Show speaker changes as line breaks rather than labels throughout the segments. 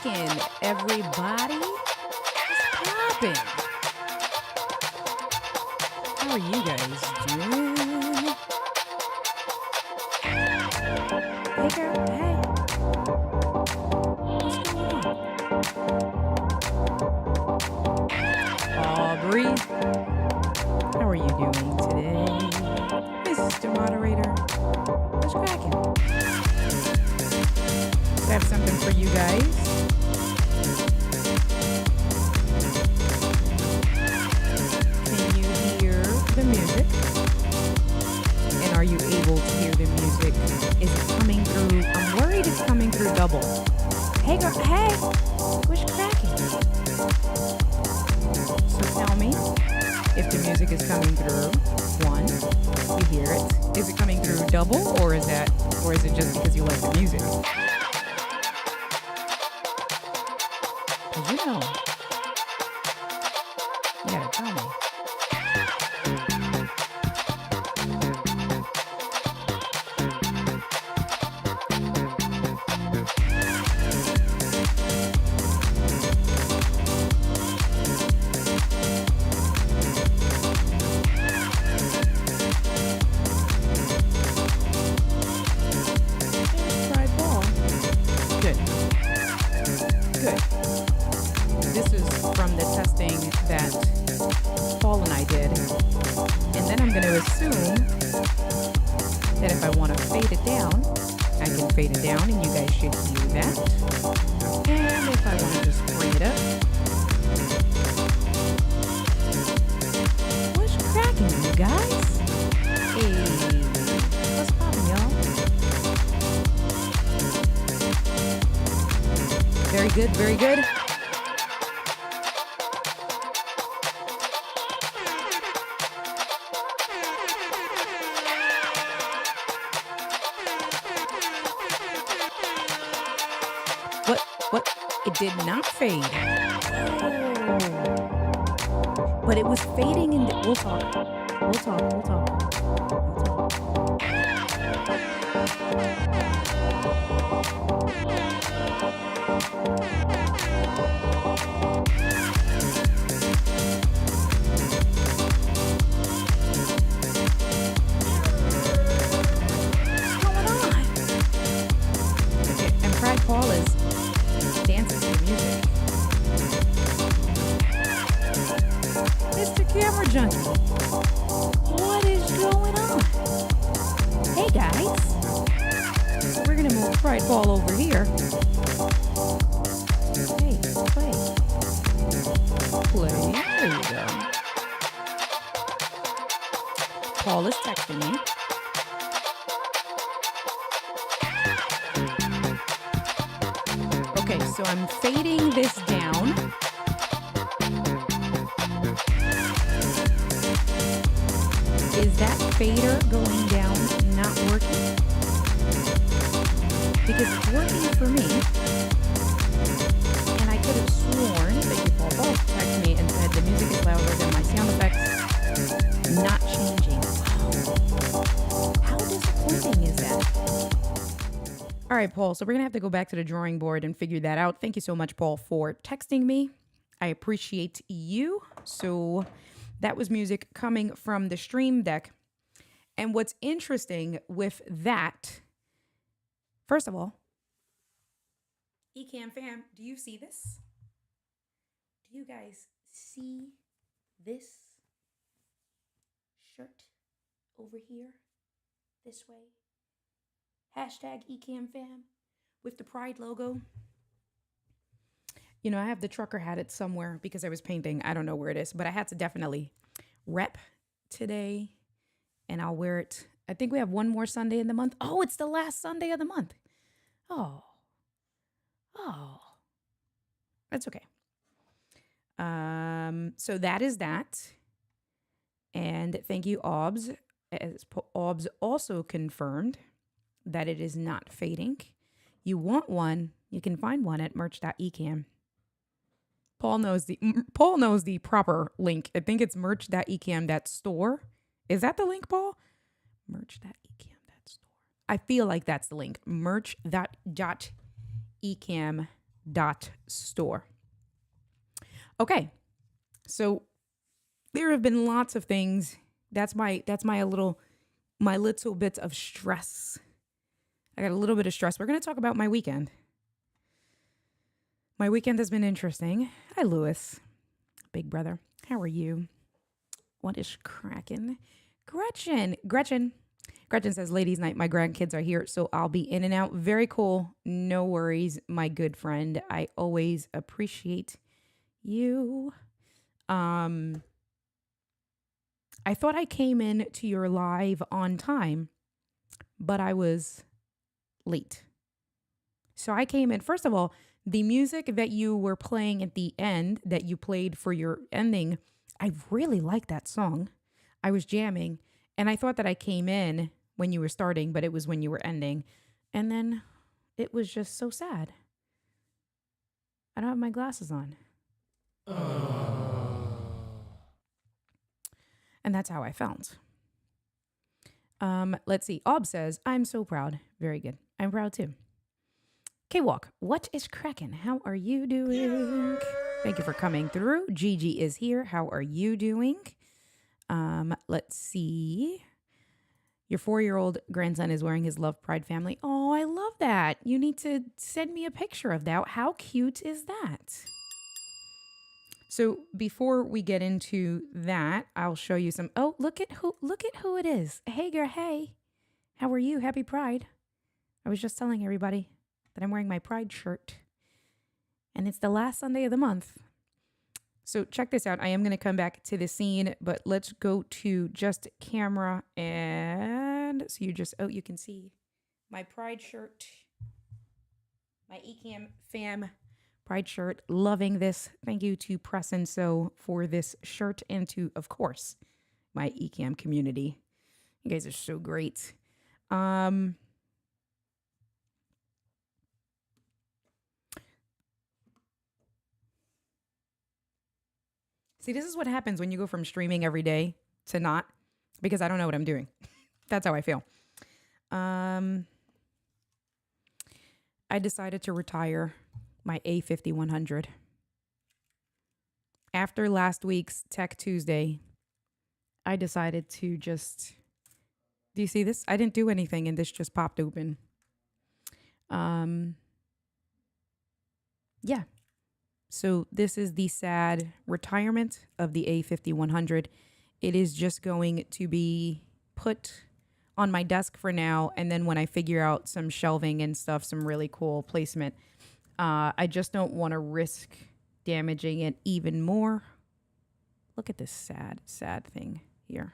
cracking, everybody? What's poppin'? How are you guys doing? Hey girl, hey. What's going on? Aubrey, how are you doing today? Mr. Moderator, what's cracking? I have something for you guys. Can you hear the music? And are you able to hear the music? Is it coming through? I'm worried it's coming through double. Hey girl, hey, what's cracking? So tell me if the music is coming through. One, you hear it. Is it coming through double, or is it just because you like the music? You know, you gotta tell me. Fried ball. Good. Good. This is from the testing that Paul and I did. And then I'm going to assume that if I want to fade it down, I can fade it down and you guys should hear that. And if I want to just bring it up. What's cracking, you guys? Hey, what's poppin', y'all? Very good, very good. What? It did not fade. Oh. But it was fading in the... We'll talk. We'll talk. We'll talk. We'll talk. What's going on? Okay, and Pride Paul is dancing to the music. Mr. Camera Junkie, what is going on? Hey guys, so we're gonna move Pride Ball over here. Hey, play. There you go. Paul is texting me. Okay, so I'm fading this down. Is that fader going down not working? Because it's working for me. And I could have sworn that you all texted me and said the music is louder than my sound effects not changing. How disappointing is that? All right, Paul, so we're going to have to go back to the drawing board and figure that out. Thank you so much, Paul, for texting me. I appreciate you. So that was music coming from the Stream Deck. And what's interesting with that, first of all, Ecamm fam, do you see this? Do you guys see this shirt over here? This way? Hashtag Ecamm fam with the Pride logo. You know, I have the trucker hat it somewhere because I was painting. I don't know where it is, but I had to definitely rep today and I'll wear it. I think we have one more Sunday in the month. Oh, it's the last Sunday of the month. Oh, that's okay. So that is that. And thank you, Obs. As Obs also confirmed that it is not fading. You want one, you can find one at merch.ecamm. Paul knows the proper link. I think it's merch.ecamm.store. Is that the link, Paul? Merch.ecamm.store. I feel like that's the link. Merch.ecamm.store. Store. Okay, so there have been lots of things. That's my little bit of stress. I got a little bit of stress. We're going to talk about my weekend. My weekend has been interesting. Hi, Lewis. Big brother. How are you? What is cracking? Gretchen says, ladies' night, my grandkids are here, so I'll be in and out. Very cool. No worries, my good friend. I always appreciate you. I thought I came in to your live on time, but I was late. So I came in. First of all, the music that you were playing at the end, that you played for your ending, I really liked that song. I was jamming, and I thought that I came in when you were starting, but it was when you were ending. And then it was just so sad. I don't have my glasses on. And that's how I felt. Let's see. Ob says, I'm so proud. Very good. I'm proud too. K-Walk, what is cracking? How are you doing? Thank you for coming through. Gigi is here. How are you doing? Let's see. Your 4-year-old grandson is wearing his Love Pride family. Oh, I love that. You need to send me a picture of that. How cute is that? So before we get into that, I'll show you some. Oh, look at who it is. Hey girl, hey. How are you? Happy Pride. I was just telling everybody that I'm wearing my Pride shirt. And it's the last Sunday of the month. So check this out. I am going to come back to the scene, but let's go to just camera. And so you can see my Pride shirt, my Ecamm fam Pride shirt. Loving this. Thank you to Press and Sew for this shirt, and to, of course, my Ecamm community. You guys are so great. See, this is what happens when you go from streaming every day to not, because I don't know what I'm doing. That's how I feel. I decided to retire my A5100. After last week's Tech Tuesday, I decided to just, do you see this? I didn't do anything and this just popped open. Yeah. So this is the sad retirement of the A5100. It is just going to be put on my desk for now. And then when I figure out some shelving and stuff, some really cool placement, I just don't want to risk damaging it even more. Look at this sad thing here.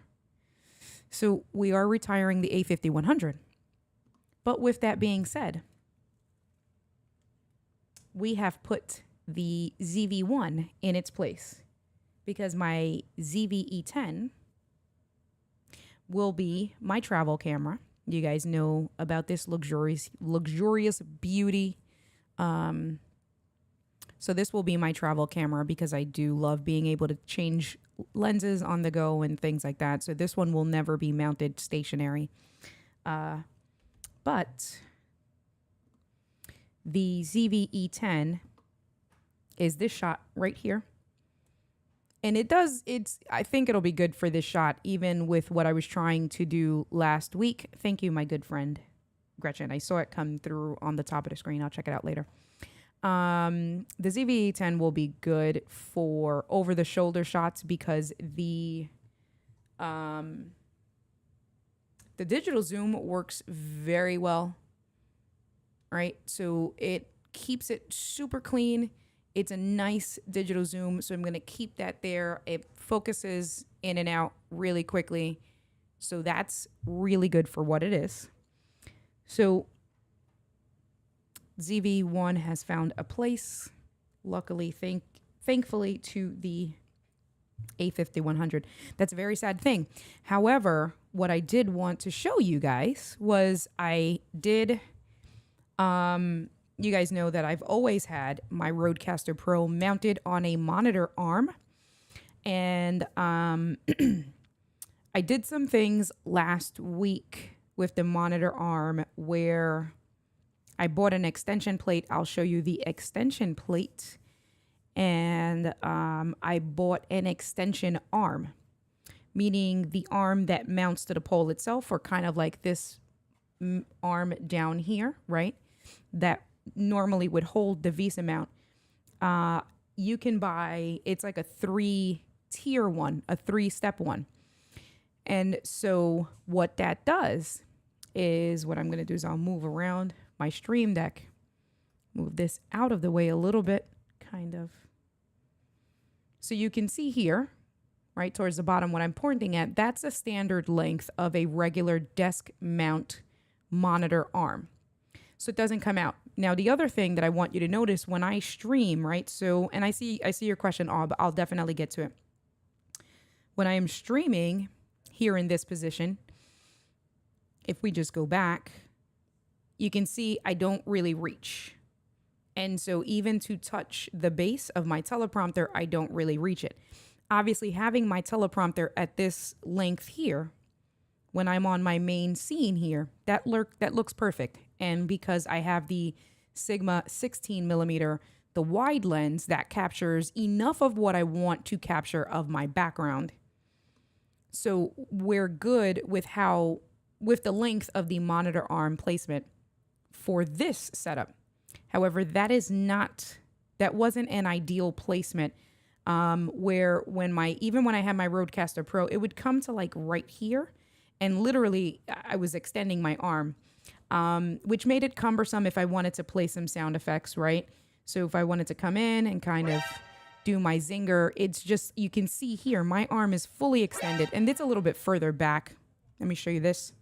So we are retiring the A5100. But with that being said, we have put the ZV-1 in its place, because my ZV-E10 will be my travel camera. You guys know about this luxurious beauty. So this will be my travel camera, because I do love being able to change lenses on the go and things like that. So this one will never be mounted stationary. But the ZV-E10 is this shot right here. And I think it'll be good for this shot, even with what I was trying to do last week. Thank you, my good friend, Gretchen. I saw it come through on the top of the screen. I'll check it out later. The ZV-E10 will be good for over-the-shoulder shots, because the digital zoom works very well, right? So it keeps it super clean. It's a nice digital zoom, so I'm going to keep that there. It focuses in and out really quickly, so that's really good for what it is. So ZV-1 has found a place, luckily, thankfully, to the A5100. That's a very sad thing. However, what I did want to show you guys was you guys know that I've always had my Rodecaster Pro mounted on a monitor arm. And I did some things last week with the monitor arm where I bought an extension plate. I'll show you the extension plate. And I bought an extension arm, meaning the arm that mounts to the pole itself, or kind of like this arm down here, right? That normally would hold the Vesa mount. You can buy, it's like a 3-tier one, a 3-step one. And so what that does is, what I'm going to do is I'll move around my Stream Deck, move this out of the way a little bit, kind of. So you can see here, right towards the bottom, what I'm pointing at, that's a standard length of a regular desk mount monitor arm. So it doesn't come out. Now, the other thing that I want you to notice when I stream, right? So, and I see your question, but I'll definitely get to it. When I am streaming here in this position, if we just go back, you can see I don't really reach. And so even to touch the base of my teleprompter, I don't really reach it. Obviously, having my teleprompter at this length here, when I'm on my main scene here, that looks perfect. And because I have the Sigma 16 millimeter, the wide lens, that captures enough of what I want to capture of my background. So we're good with the length of the monitor arm placement for this setup. However, that wasn't an ideal placement, where even when I had my Rodecaster Pro, it would come to like right here, and literally I was extending my arm, which made it cumbersome if I wanted to play some sound effects, right? So if I wanted to come in and kind of do my zinger, it's just, you can see here, my arm is fully extended, and it's a little bit further back. Let me show you this.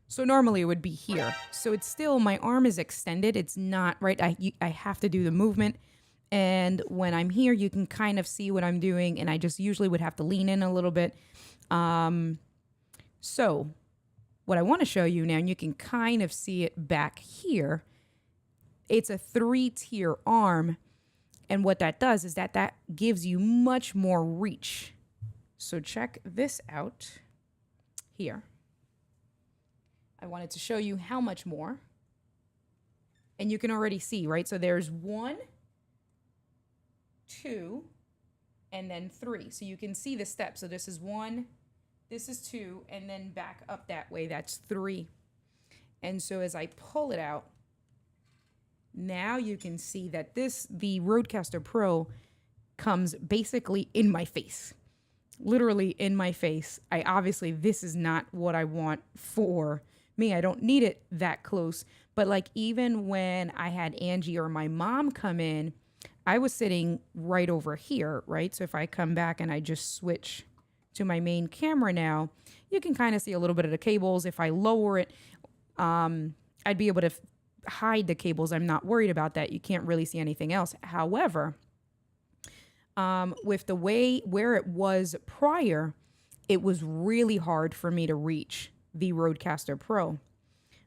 So normally it would be here. So it's still, my arm is extended. It's not, right? I have to do the movement. And when I'm here, you can kind of see what I'm doing. And I just usually would have to lean in a little bit. So what I want to show you now, and you can kind of see it back here, it's a 3-tier arm. And what that does is that gives you much more reach. So check this out here. I wanted to show you how much more. And you can already see, right? So there's 1, 2, and then 3. So you can see the steps. So this is 1, this is 2, and then back up that way, that's 3. And so as I pull it out, now you can see that the Rodecaster Pro comes basically in my face. Literally in my face. Obviously, this is not what I want for me. I don't need it that close. But like, even when I had Angie or my mom come in, I was sitting right over here, right? So if I come back and I just switch to my main camera now, you can kind of see a little bit of the cables. If I lower it, I'd be able to hide the cables. I'm not worried about that. You can't really see anything else. However, with the way where it was prior, it was really hard for me to reach the Rodecaster Pro.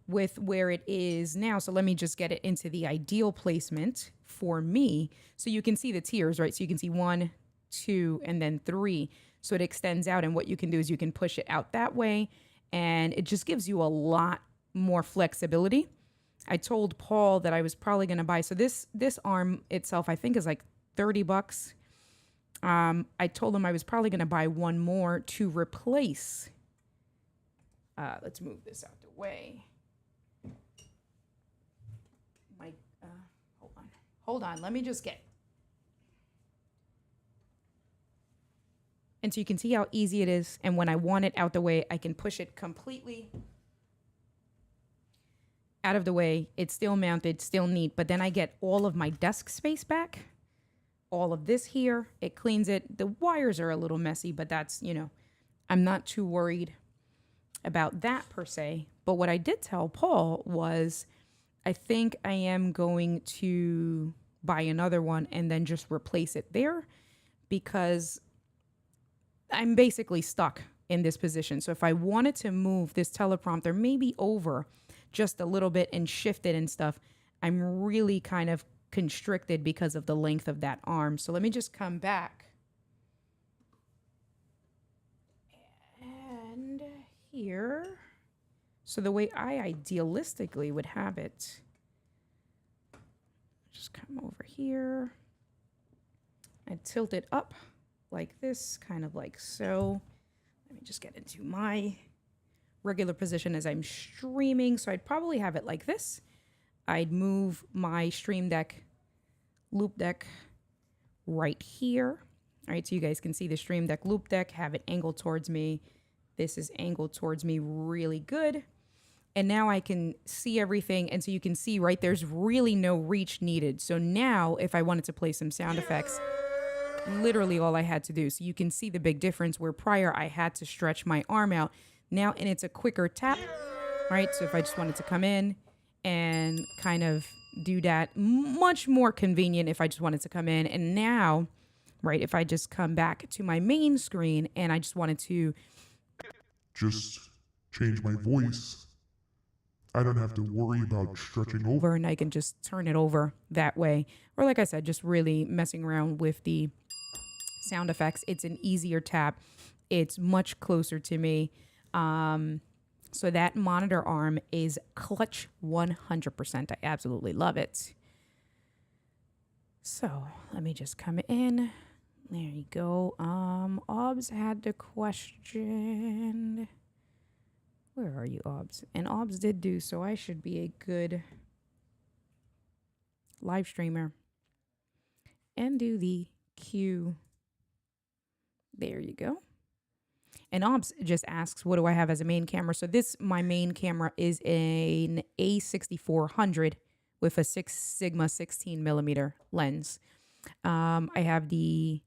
With where it is now, so let me just get it into the ideal placement for me. So you can see the tiers, right? So you can see 1, 2, and then 3. So it extends out, and what you can do is you can push it out that way, and it just gives you a lot more flexibility. I told Paul that I was probably going to buy, so this arm itself I think is like $30. I told him I was probably going to buy one more to replace. Let's move this out the way. Hold on. Let me just get. And so you can see how easy it is. And when I want it out the way, I can push it completely out of the way. It's still mounted, still neat. But then I get all of my desk space back. All of this here, it cleans it. The wires are a little messy, but that's, I'm not too worried about that per se. But what I did tell Paul was, I think I am going to buy another one and then just replace it there, because I'm basically stuck in this position. So if I wanted to move this teleprompter maybe over just a little bit and shift it and stuff, I'm really kind of constricted because of the length of that arm. So let me just come back. And here, So the way I idealistically would have it, just come over here. I tilt it up like this, kind of like so. Let me just get into my regular position as I'm streaming. So I'd probably have it like this. I'd move my Stream Deck loop deck right here. All right, so you guys can see the Stream Deck loop deck, have it angled towards me. This is angled towards me really good. And now I can see everything. And so you can see, right, there's really no reach needed. So now if I wanted to play some sound effects, literally all I had to do. So you can see the big difference where prior I had to stretch my arm out. Now, and it's a quicker tap, right? So if I just wanted to come in and kind of do that, much more convenient if I just wanted to come in. And now, right, if I just come back to my main screen and I just wanted to
just change my voice, I don't have to worry about stretching over.
and I can just turn it over that way. Or like I said, just really messing around with the sound effects. It's an easier tap. It's much closer to me. So that monitor arm is clutch 100%. I absolutely love it. So let me just come in. There you go. Obs had the question. Where are you, Obs? And Obs did do, so I should be a good live streamer. And do the Q. There you go. And Obs just asks, what do I have as a main camera? So my main camera is an A6400 with a 6 Sigma 16 millimeter lens. I have I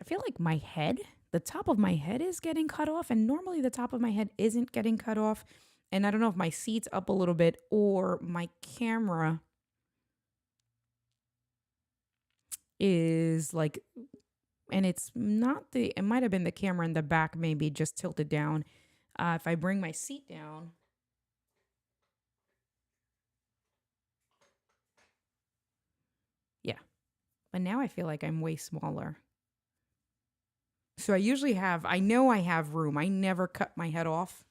feel like my head, the top of my head is getting cut off, and normally the top of my head isn't getting cut off. And I don't know if my seat's up a little bit or my camera is like, and it's not it might have been the camera in the back, maybe just tilted down. If I bring my seat down, yeah. But now I feel like I'm way smaller. So I know I have room. I never cut my head off.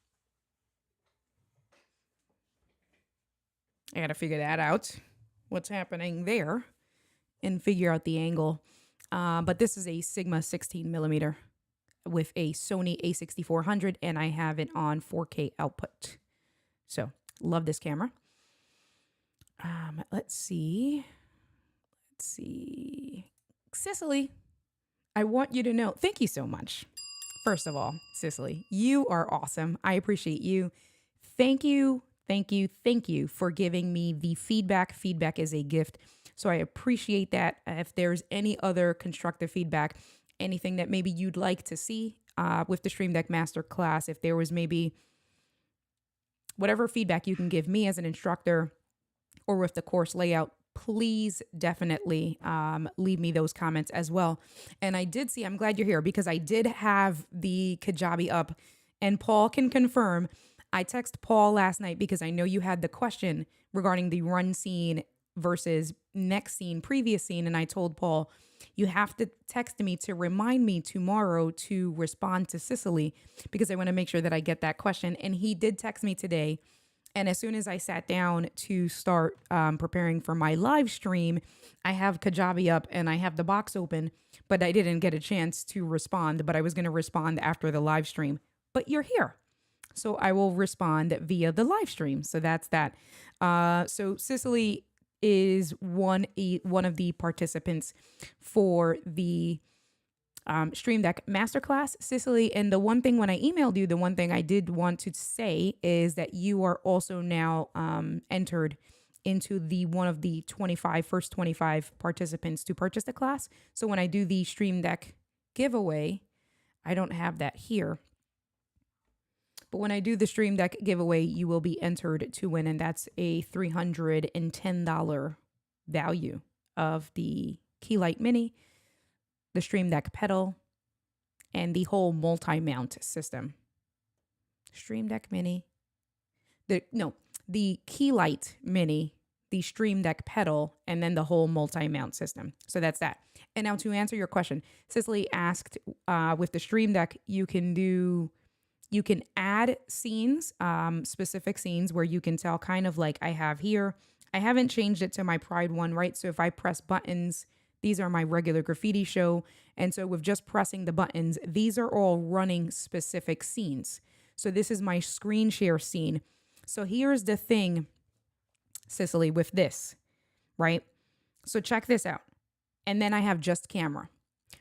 I got to figure that out, what's happening there, and figure out the angle. But this is a Sigma 16 millimeter with a Sony A6400, and I have it on 4K output. So love this camera. Let's see. Cicely, I want you to know, thank you so much. First of all, Cicely, you are awesome. I appreciate you. Thank you for giving me the feedback. Feedback is a gift. So I appreciate that. If there's any other constructive feedback, anything that maybe you'd like to see with the Stream Deck Masterclass, if there was maybe whatever feedback you can give me as an instructor or with the course layout, please definitely leave me those comments as well. And I did see, I'm glad you're here because I did have the Kajabi up, and Paul can confirm. I texted Paul last night because I know you had the question regarding the run scene versus next scene, previous scene. And I told Paul, you have to text me to remind me tomorrow to respond to Cicely because I want to make sure that I get that question. And he did text me today. And as soon as I sat down to start preparing for my live stream, I have Kajabi up and I have the box open, but I didn't get a chance to respond, but I was going to respond after the live stream. But you're here. So I will respond via the live stream. So that's that. So Cicely is one of the participants for the Stream Deck Masterclass, Cicely. And the one thing when I emailed you, the one thing I did want to say is that you are also now entered into the one of the first 25 participants to purchase the class. So when I do the Stream Deck giveaway, I don't have that here. But when I do the Stream Deck giveaway, you will be entered to win, and that's a $310 value of the Keylight Mini, the Stream Deck pedal, and the whole multi-mount system. Stream Deck Mini, the Keylight Mini, the Stream Deck pedal, and then the whole multi-mount system. So that's that. And now to answer your question, Cicely asked, with the Stream Deck, you can do You can add scenes, specific scenes where you can tell kind of like I have here. I haven't changed it to my Pride one, right? So if I press buttons, these are my regular graffiti show. And so with just pressing the buttons, these are all running specific scenes. So this is my screen share scene. So here's the thing, Cicely, with this, right? So check this out. And then I have just camera.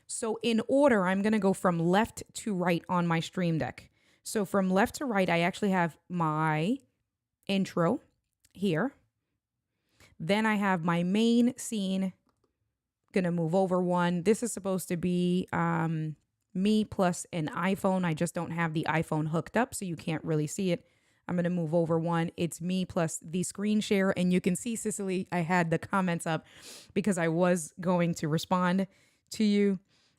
So in order, I'm going to go from left to right on my Stream Deck. So from left to right, I actually have my intro here. Then I have my main scene. Gonna move over one. This is supposed to be me plus an iPhone. I just don't have the iPhone hooked up, so you can't really see it. I'm gonna move over one. It's me plus the screen share. And you can see, Cicely, I had the comments up because I was going to respond to you.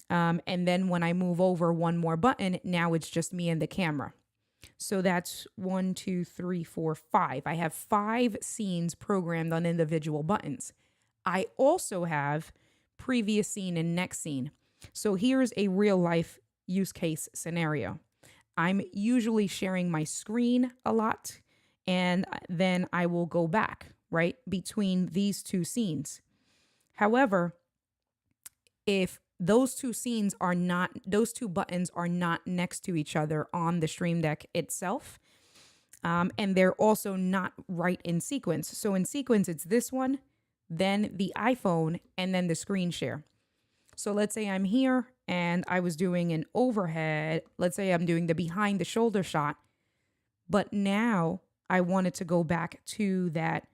And then when I move over one more button, now it's just me and the camera. So that's 1, 2, 3, 4, 5. I have 5 scenes programmed on individual buttons. I also have previous scene and next scene. So here's a real life use case scenario. I'm usually sharing my screen a lot, and then I will go back, right, between these 2 scenes. However, if those 2 scenes are not, those 2 buttons are not next to each other on the Stream Deck itself, and they're also not right in sequence. So in sequence, it's this one, then the iPhone, and then the screen share. So let's say I'm here and I was doing an overhead. Let's say I'm doing the behind the shoulder shot, but now I wanted to go back to that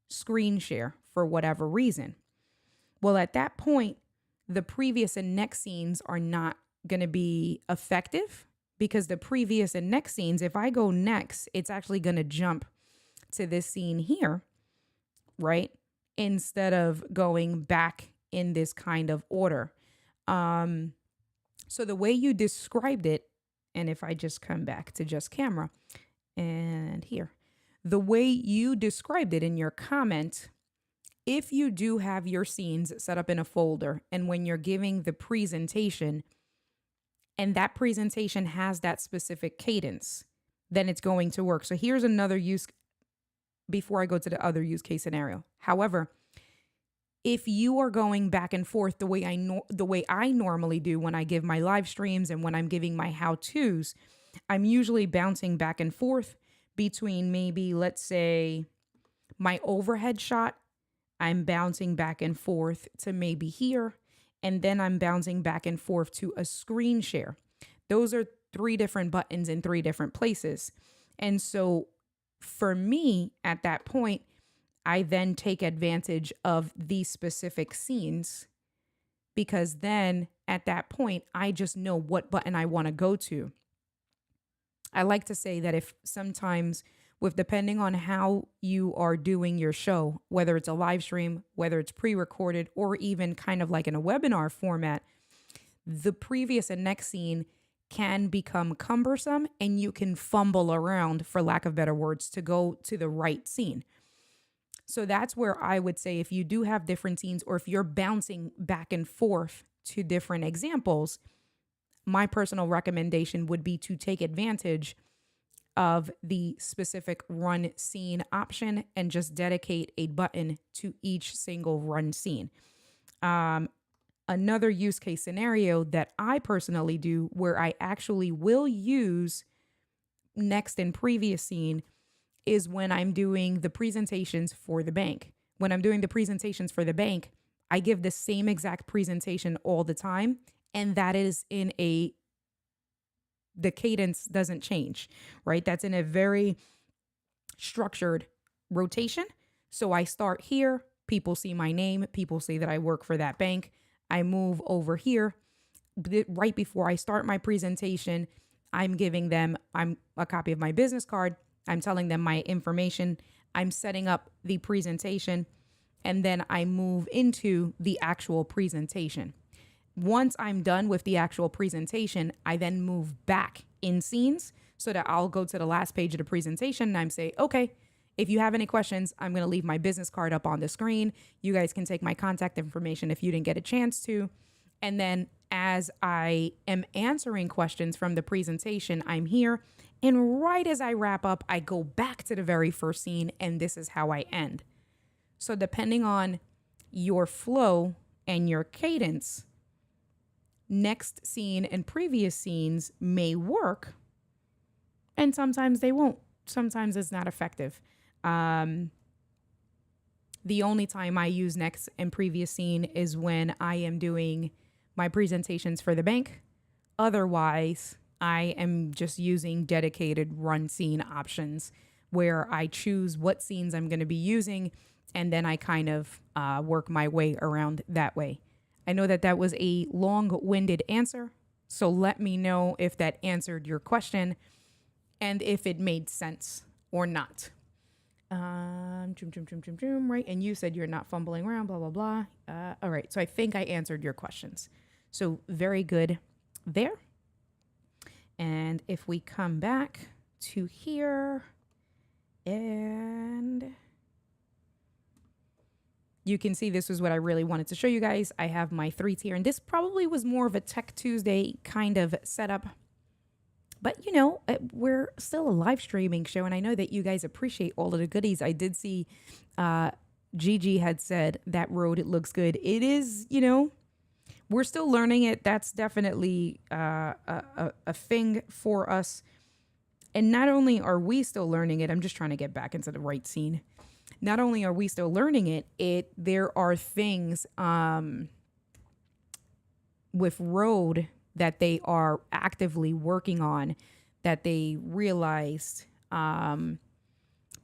screen share for whatever reason. Well, at that point, the previous and next scenes are not going to be effective because the previous and next scenes, if I go next, it's actually going to jump to this scene here, right? Instead of going back in this kind of order. So the way you described it, and if I just come back to just camera and here, the way you described it in your comment, if you do have your scenes set up in a folder and when you're giving the presentation and that presentation has that specific cadence, then it's going to work. So here's another use before I go to the other use case scenario. However, if you are going back and forth the way I normally do when I give my live streams and when I'm giving my how-tos, I'm usually bouncing back and forth between maybe, let's say, my overhead shot. I'm bouncing back and forth to maybe here, and then I'm bouncing back and forth to a screen share. Those are 3 different buttons in 3 different places. And so for me, at that point, I then take advantage of these specific scenes because then at that point, I just know what button I want to go to. I like to say that if sometimes depending on how you are doing your show, whether it's a live stream, whether it's pre-recorded, or even kind of like in a webinar format, the previous and next scene can become cumbersome and you can fumble around, for lack of better words, to go to the right scene. So that's where I would say if you do have different scenes or if you're bouncing back and forth to different examples, my personal recommendation would be to take advantage of the specific run scene option and just dedicate a button to each single run scene. Another use case scenario that I personally do where I actually will use next and previous scene is when I'm doing the presentations for the bank. When I'm doing the presentations for the bank, I give the same exact presentation all the time. And that is the cadence doesn't change, right? That's in a very structured rotation. So I start here, people see my name, people see that I work for that bank. I move over here. Right before I start my presentation, I'm giving them a copy of my business card. I'm telling them my information. I'm setting up the presentation, and then I move into the actual presentation. Once I'm done with the actual presentation, I then move back in scenes so that I'll go to the last page of the presentation and I'm say, okay, if you have any questions, I'm going to leave my business card up on the screen. You guys can take my contact information if you didn't get a chance to. And then as I am answering questions from the presentation, I'm here. And right as I wrap up, I go back to the very first scene, and this is how I end. So depending on your flow and your cadence, next scene and previous scenes may work, and sometimes they won't. Sometimes it's not effective. The only time I use next and previous scene is when I am doing my presentations for the bank. Otherwise, I am just using dedicated run scene options where I choose what scenes I'm going to be using, and then I kind of work my way around that way. I know that that was a long-winded answer, so let me know if that answered your question and if it made sense or not. Right, and you said you're not fumbling around, blah, blah, blah. All right, so I think I answered your questions. So very good there. And if we come back to here, and you can see this was what I really wanted to show you guys. I have my 3-tier, and this probably was more of a Tech Tuesday kind of setup. But, you know, we're still a live streaming show, and I know that you guys appreciate all of the goodies. I did see Gigi had said that road, it looks good. It is, you know, we're still learning it. That's definitely a thing for us. And not only are we still learning it, I'm just trying to get back into the right scene. Not only are we still learning it, there are things with road that they are actively working on, that they realized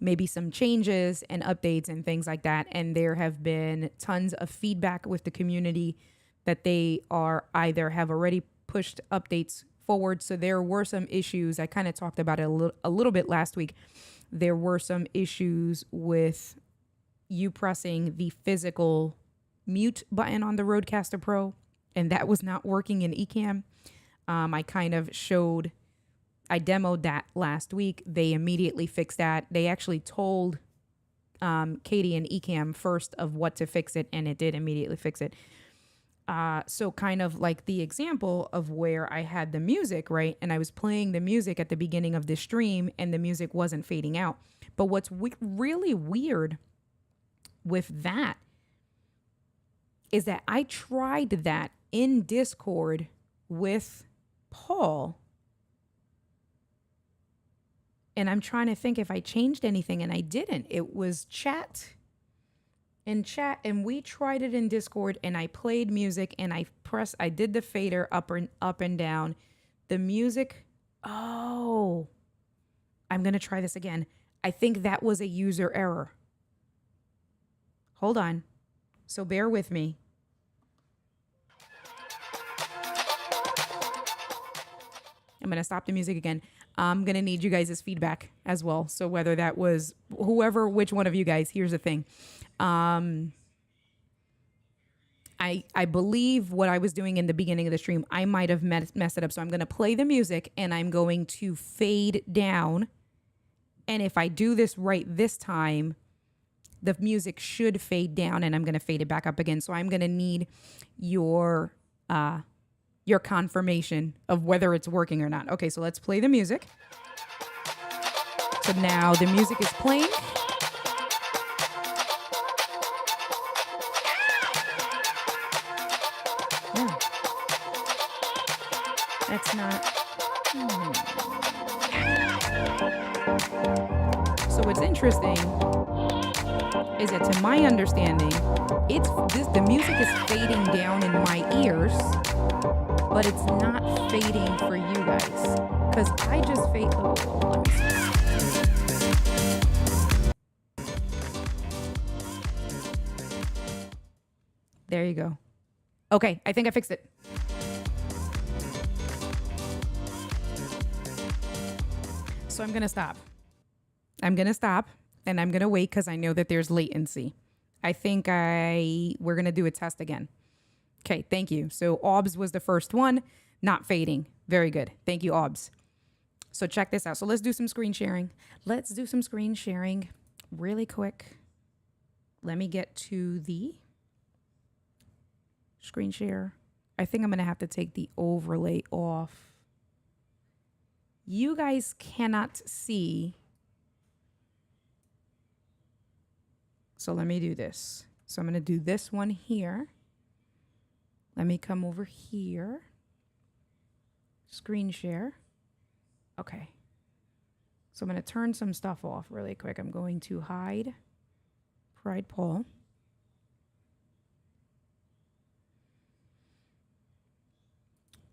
maybe some changes and updates and things like that. And there have been tons of feedback with the community that they are either have already pushed updates forward. So there were some issues. I kind of talked about it a little bit last week. There were some issues with you pressing the physical mute button on the Rodecaster Pro, and that was not working in Ecamm. I kind of I demoed that last week. They immediately fixed that. They actually told Katie and Ecamm first of what to fix it, and it did immediately fix it. So kind of like the example of where I had the music, right? And I was playing the music at the beginning of the stream, and the music wasn't fading out. But what's really weird with that is that I tried that in Discord with Paul, and I'm trying to think if I changed anything, and I didn't. It was chat, and we tried it in Discord, and I played music, and I did the fader up and down. The music, I'm gonna try this again. I think that was a user error. Hold on. So bear with me. I'm going to stop the music again. I'm going to need you guys' feedback as well. So whether that was which one of you guys, here's the thing. I believe what I was doing in the beginning of the stream, I might have messed it up. So I'm going to play the music, and I'm going to fade down. And if I do this right this time, the music should fade down, and I'm going to fade it back up again. So I'm going to need your confirmation of whether it's working or not. Okay, so let's play the music. So now the music is playing. Yeah. That's not... So what's interesting is that, to my understanding, the music is fading down in my ears, but it's not fading for you guys, because I just fade. Let me see. There you go. Okay, I think I fixed it. So I'm gonna stop. And I'm gonna wait because I know that there's latency. I think we're gonna do a test again. Okay, thank you. So OBS was the first one, not fading. Very good. Thank you, OBS. So check this out. So let's do some screen sharing. Really quick. Let me get to the screen share. I think I'm going to have to take the overlay off. You guys cannot see. So let me do this. So I'm going to do this one here. Let me come over here. Screen share. Okay. So I'm going to turn some stuff off really quick. I'm going to hide Pride Paul.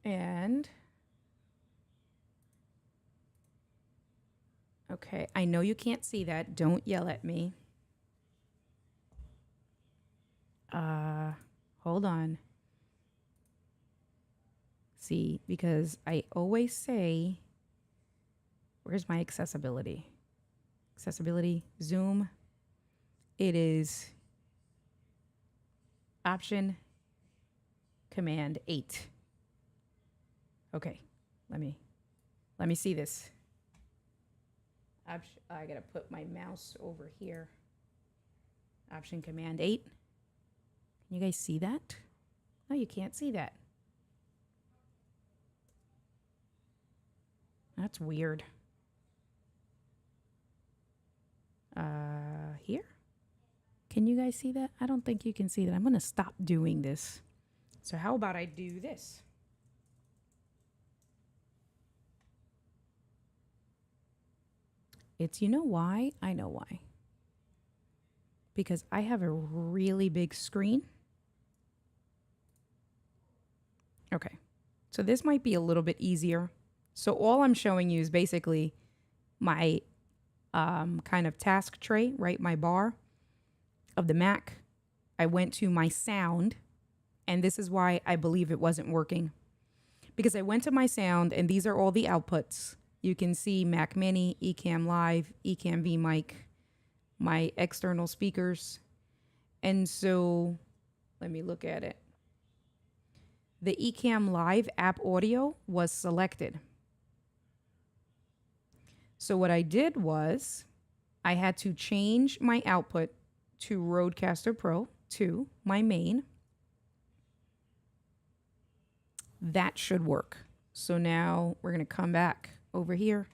And okay, I know you can't see that. Don't yell at me. Hold on. See, because I always say, where's my accessibility? Accessibility, zoom. It is Option, Command 8. Okay, let me see this. I gotta put my mouse over here. Option, Command 8. Can you guys see that? No, you can't see that. That's weird. Here? Can you guys see that? I don't think you can see that. I'm gonna stop doing this. So how about I do this? It's, you know why? I know why. Because I have a really big screen. Okay, so this might be a little bit easier. So all I'm showing you is basically my kind of task tray, right? My bar of the Mac. I went to my sound, and this is why I believe it wasn't working. Because I went to my sound, and these are all the outputs. You can see Mac Mini, Ecamm Live, Ecamm vMic, my external speakers. And so let me look at it. The Ecamm Live app audio was selected. So what I did was I had to change my output to Rodecaster Pro 2, my main. That should work. So now we're going to come back over here.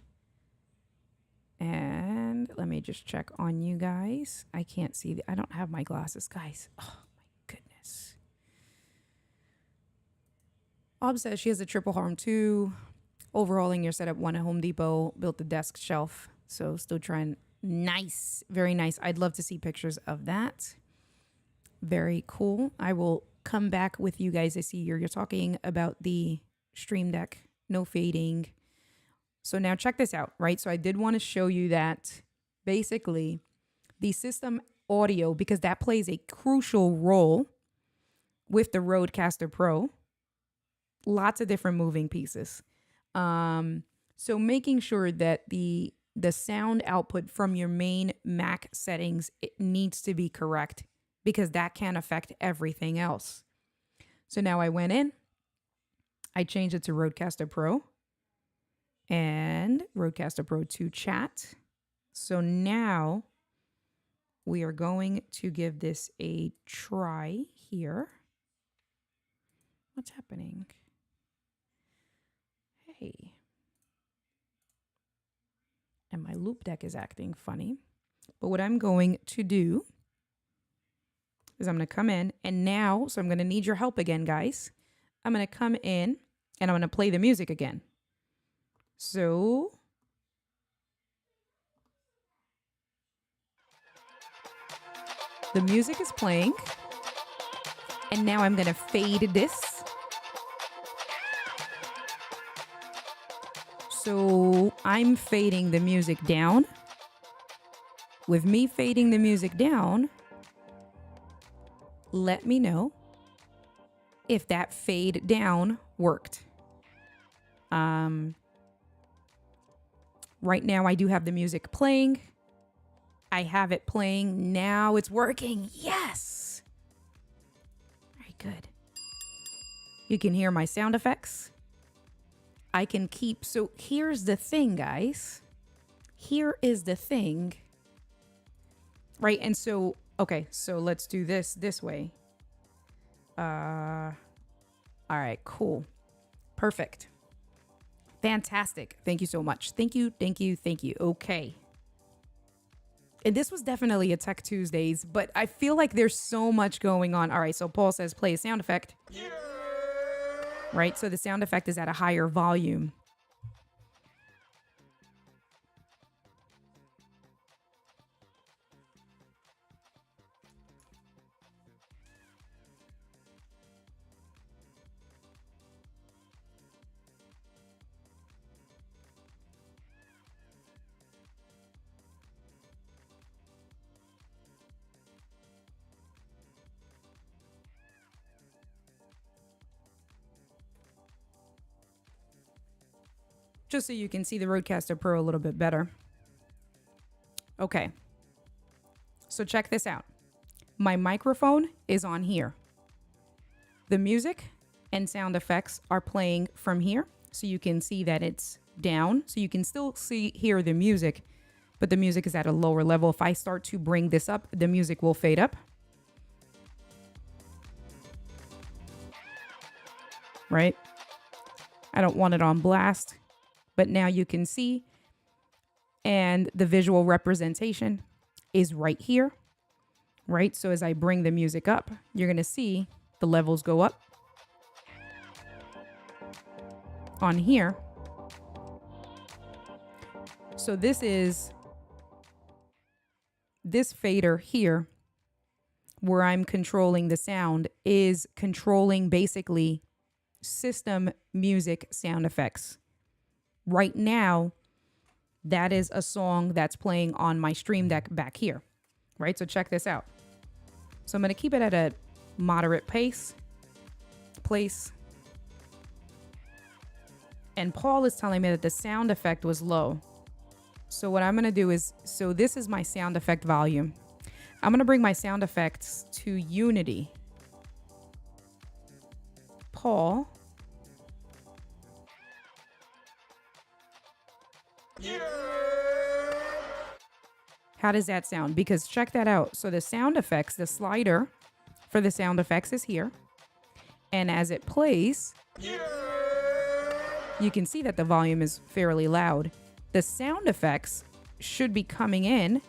And let me just check on you guys. I can't see. I don't have my glasses, guys. Oh, my goodness. Ob says she has a triple harm too. Overhauling your setup, one at Home Depot, built the desk shelf. So still trying. Nice. Very nice. I'd love to see pictures of that. Very cool. I will come back with you guys. I see you're talking about the Stream Deck, no fading. So now check this out, right? So I did want to show you that basically the system audio, because that plays a crucial role with the Rodecaster Pro. Lots of different moving pieces. So making sure that the sound output from your main Mac settings, it needs to be correct, because that can affect everything else. So now I went in, I changed it to Rodecaster Pro and Rodecaster Pro 2 chat. So now we are going to give this a try here. What's happening? Hey. And my loop deck is acting funny. But what I'm going to do is I'm going to come in, and now, so I'm going to need your help again, guys. I'm going to come in and I'm going to play the music again. So the music is playing, and now I'm going to fade this. So I'm fading the music down. With me fading the music down, let me know if that fade down worked. Right now I do have the music playing. I have it playing. Now it's working. Yes. Very good. You can hear my sound effects. I can keep. So here's the thing, guys. Here is the thing. Right. And so, okay, so let's do this way. All right, cool. Perfect. Fantastic. Thank you so much. Thank you. Okay. And this was definitely a Tech Tuesdays, but I feel like there's so much going on. All right, so Paul says play a sound effect. Right, so the sound effect is at a higher volume. Just so you can see the Rodecaster Pro a little bit better. Okay. So check this out. My microphone is on here. The music and sound effects are playing from here. So you can see that it's down. So you can still hear the music, but the music is at a lower level. If I start to bring this up, the music will fade up. Right? I don't want it on blast. But now you can see, and the visual representation is right here, right? So as I bring the music up, you're going to see the levels go up on here. So this fader here, where I'm controlling the sound, is controlling basically system music sound effects. Right now, that is a song that's playing on my Stream Deck back here, right? So check this out. So I'm going to keep it at a moderate place. And Paul is telling me that the sound effect was low. So what I'm going to do is, so this is my sound effect volume. I'm going to bring my sound effects to Unity. Paul. How does that sound? Because check that out. So the sound effects, the slider for the sound effects is here. And as it plays, you can see that the volume is fairly loud. The sound effects should be coming in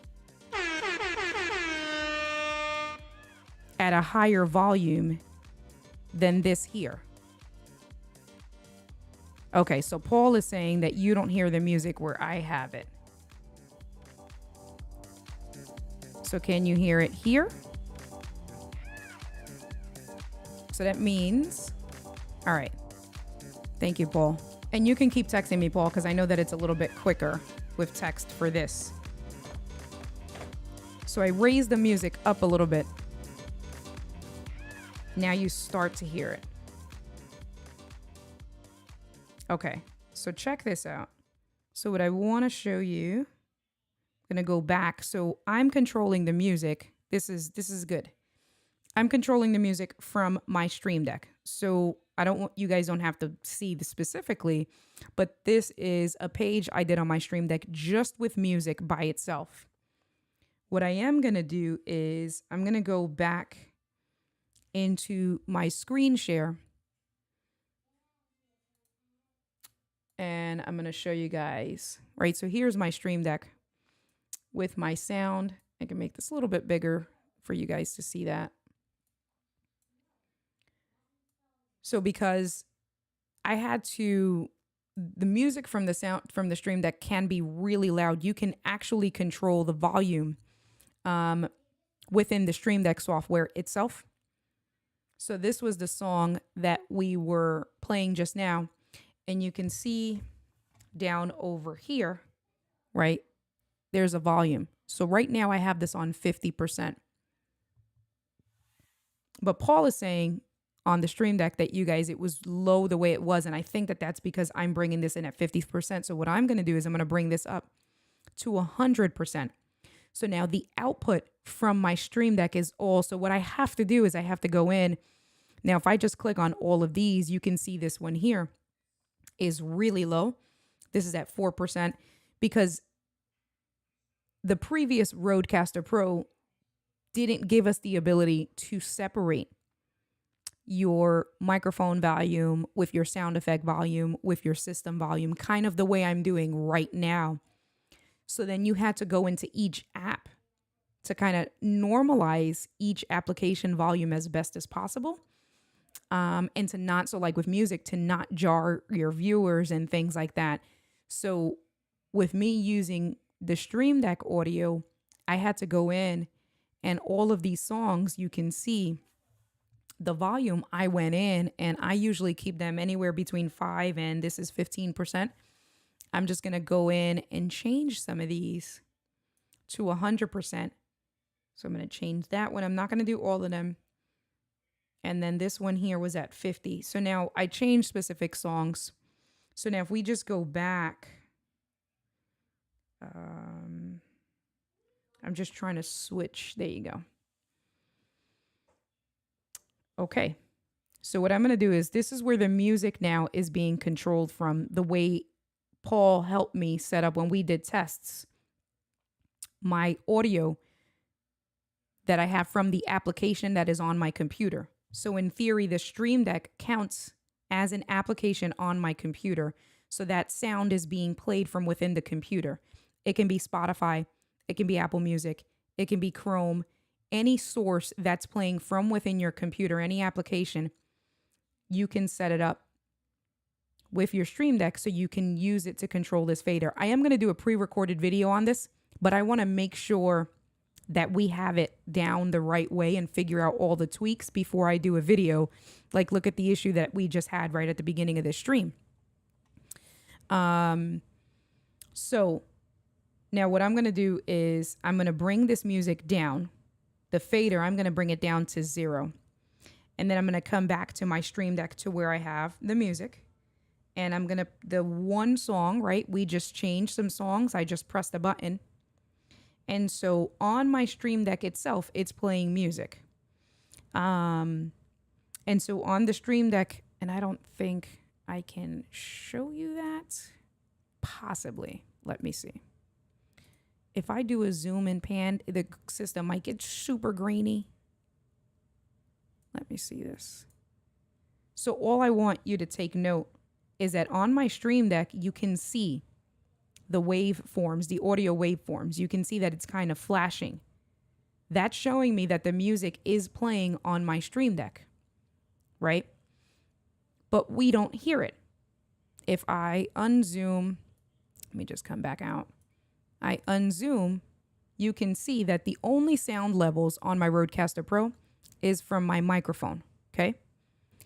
at a higher volume than this here. Okay, so Paul is saying that you don't hear the music where I have it. So can you hear it here? So that means, all right. Thank you, Paul. And you can keep texting me, Paul, because I know that it's a little bit quicker with text for this. So I raised the music up a little bit. Now you start to hear it. Okay, so check this out. So what I want to show you, I'm going to go back. So I'm controlling the music. This is good. I'm controlling the music from my Stream Deck. So you guys don't have to see this specifically, but this is a page I did on my Stream Deck just with music by itself. What I am going to do is I'm going to go back into my screen share. And I'm going to show you guys, right? So here's my Stream Deck with my sound. I can make this a little bit bigger for you guys to see that. So because I had to, the music from the Stream Deck can be really loud. You can actually control the volume within the Stream Deck software itself. So this was the song that we were playing just now. And you can see down over here, right? There's a volume. So right now I have this on 50%. But Paul is saying on the Stream Deck that you guys, it was low the way it was. And I think that that's because I'm bringing this in at 50%. So what I'm going to do is I'm going to bring this up to 100%. So now the output from my Stream Deck is also, what I have to do is I have to go in. Now, if I just click on all of these, you can see this one here is really low. This is at 4% because the previous Rodecaster Pro didn't give us the ability to separate your microphone volume, with your sound effect volume, with your system volume, kind of the way I'm doing right now. So then you had to go into each app to kind of normalize each application volume as best as possible. And to not, so like with music, to not jar your viewers and things like that. So with me using the Stream Deck audio, I had to go in, and all of these songs, you can see the volume I went in, and I usually keep them anywhere between 5 and this is 15%. I'm just going to go in and change some of these to 100%. So I'm going to change that one. I'm not going to do all of them. And then this one here was at 50. So now I changed specific songs. So now if we just go back, I'm just trying to switch. There you go. Okay. So what I'm going to do is, this is where the music now is being controlled from the way Paul helped me set up when we did tests. My audio that I have from the application that is on my computer. So in theory, the Stream Deck counts as an application on my computer. So that sound is being played from within the computer. It can be Spotify. It can be Apple Music. It can be Chrome. Any source that's playing from within your computer, any application, you can set it up with your Stream Deck so you can use it to control this fader. I am going to do a pre-recorded video on this, but I want to make sure that we have it down the right way and figure out all the tweaks before I do a video. Like, look at the issue that we just had right at the beginning of this stream. So now what I'm going to do is I'm going to bring this music down. The fader, I'm going to bring it down to 0. And then I'm going to come back to my Stream Deck to where I have the music. And I'm going to, the one song, right? We just changed some songs. I just pressed a button. And so on my Stream Deck itself, it's playing music. And so on the Stream Deck, and I don't think I can show you that. Possibly. Let me see. If I do a zoom and pan, the system might get super grainy. Let me see this. So all I want you to take note is that on my Stream Deck, you can see the waveforms, the audio waveforms. You can see that it's kind of flashing. That's showing me that the music is playing on my Stream Deck, right? But we don't hear it. If I unzoom, let me just come back out. I unzoom, you can see that the only sound levels on my Rodecaster Pro is from my microphone, okay?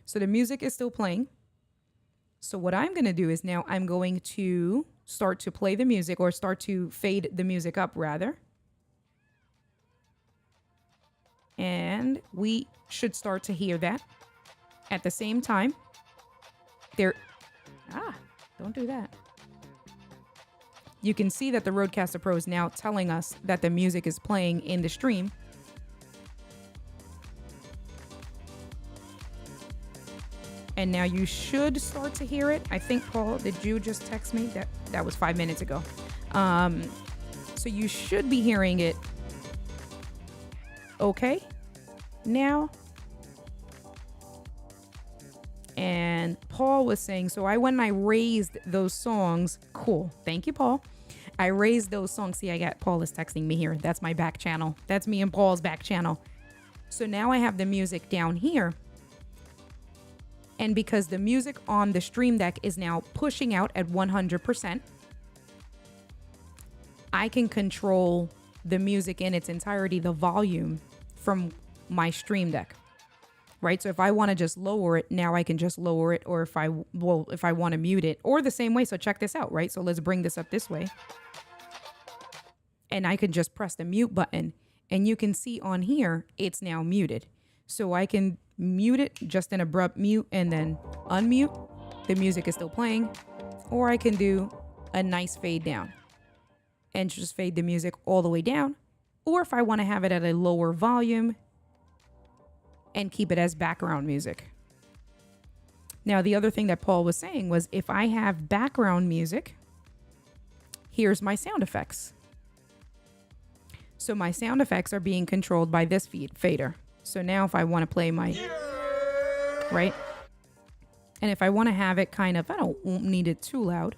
So the music is still playing. So what I'm going to do is now I'm going to start to play the music, or start to fade the music up rather. And we should start to hear that. At the same time, don't do that. You can see that the Rodecaster Pro is now telling us that the music is playing in the stream. And now you should start to hear it. I think, Paul, did you just text me? That was 5 minutes ago. So you should be hearing it okay now. And Paul was saying, so when I raised those songs, cool. Thank you, Paul. I raised those songs. See, Paul is texting me here. That's my back channel. That's me and Paul's back channel. So now I have the music down here. And because the music on the Stream Deck is now pushing out at 100%, I can control the music in its entirety, the volume from my Stream Deck, right? So if I want to just lower it, now I can just lower it, or if I want to mute it, or the same way. So check this out, right? So let's bring this up this way. And I can just press the mute button, and you can see on here, it's now muted. So I can mute it, just an abrupt mute, and then unmute. The music is still playing. Or I can do a nice fade down and just fade the music all the way down. Or if I want to have it at a lower volume and keep it as background music. Now, the other thing that Paul was saying was, if I have background music, here's my sound effects. So my sound effects are being controlled by this fader. So now if I want to play my... right? And if I want to have it kind of, won't need it too loud.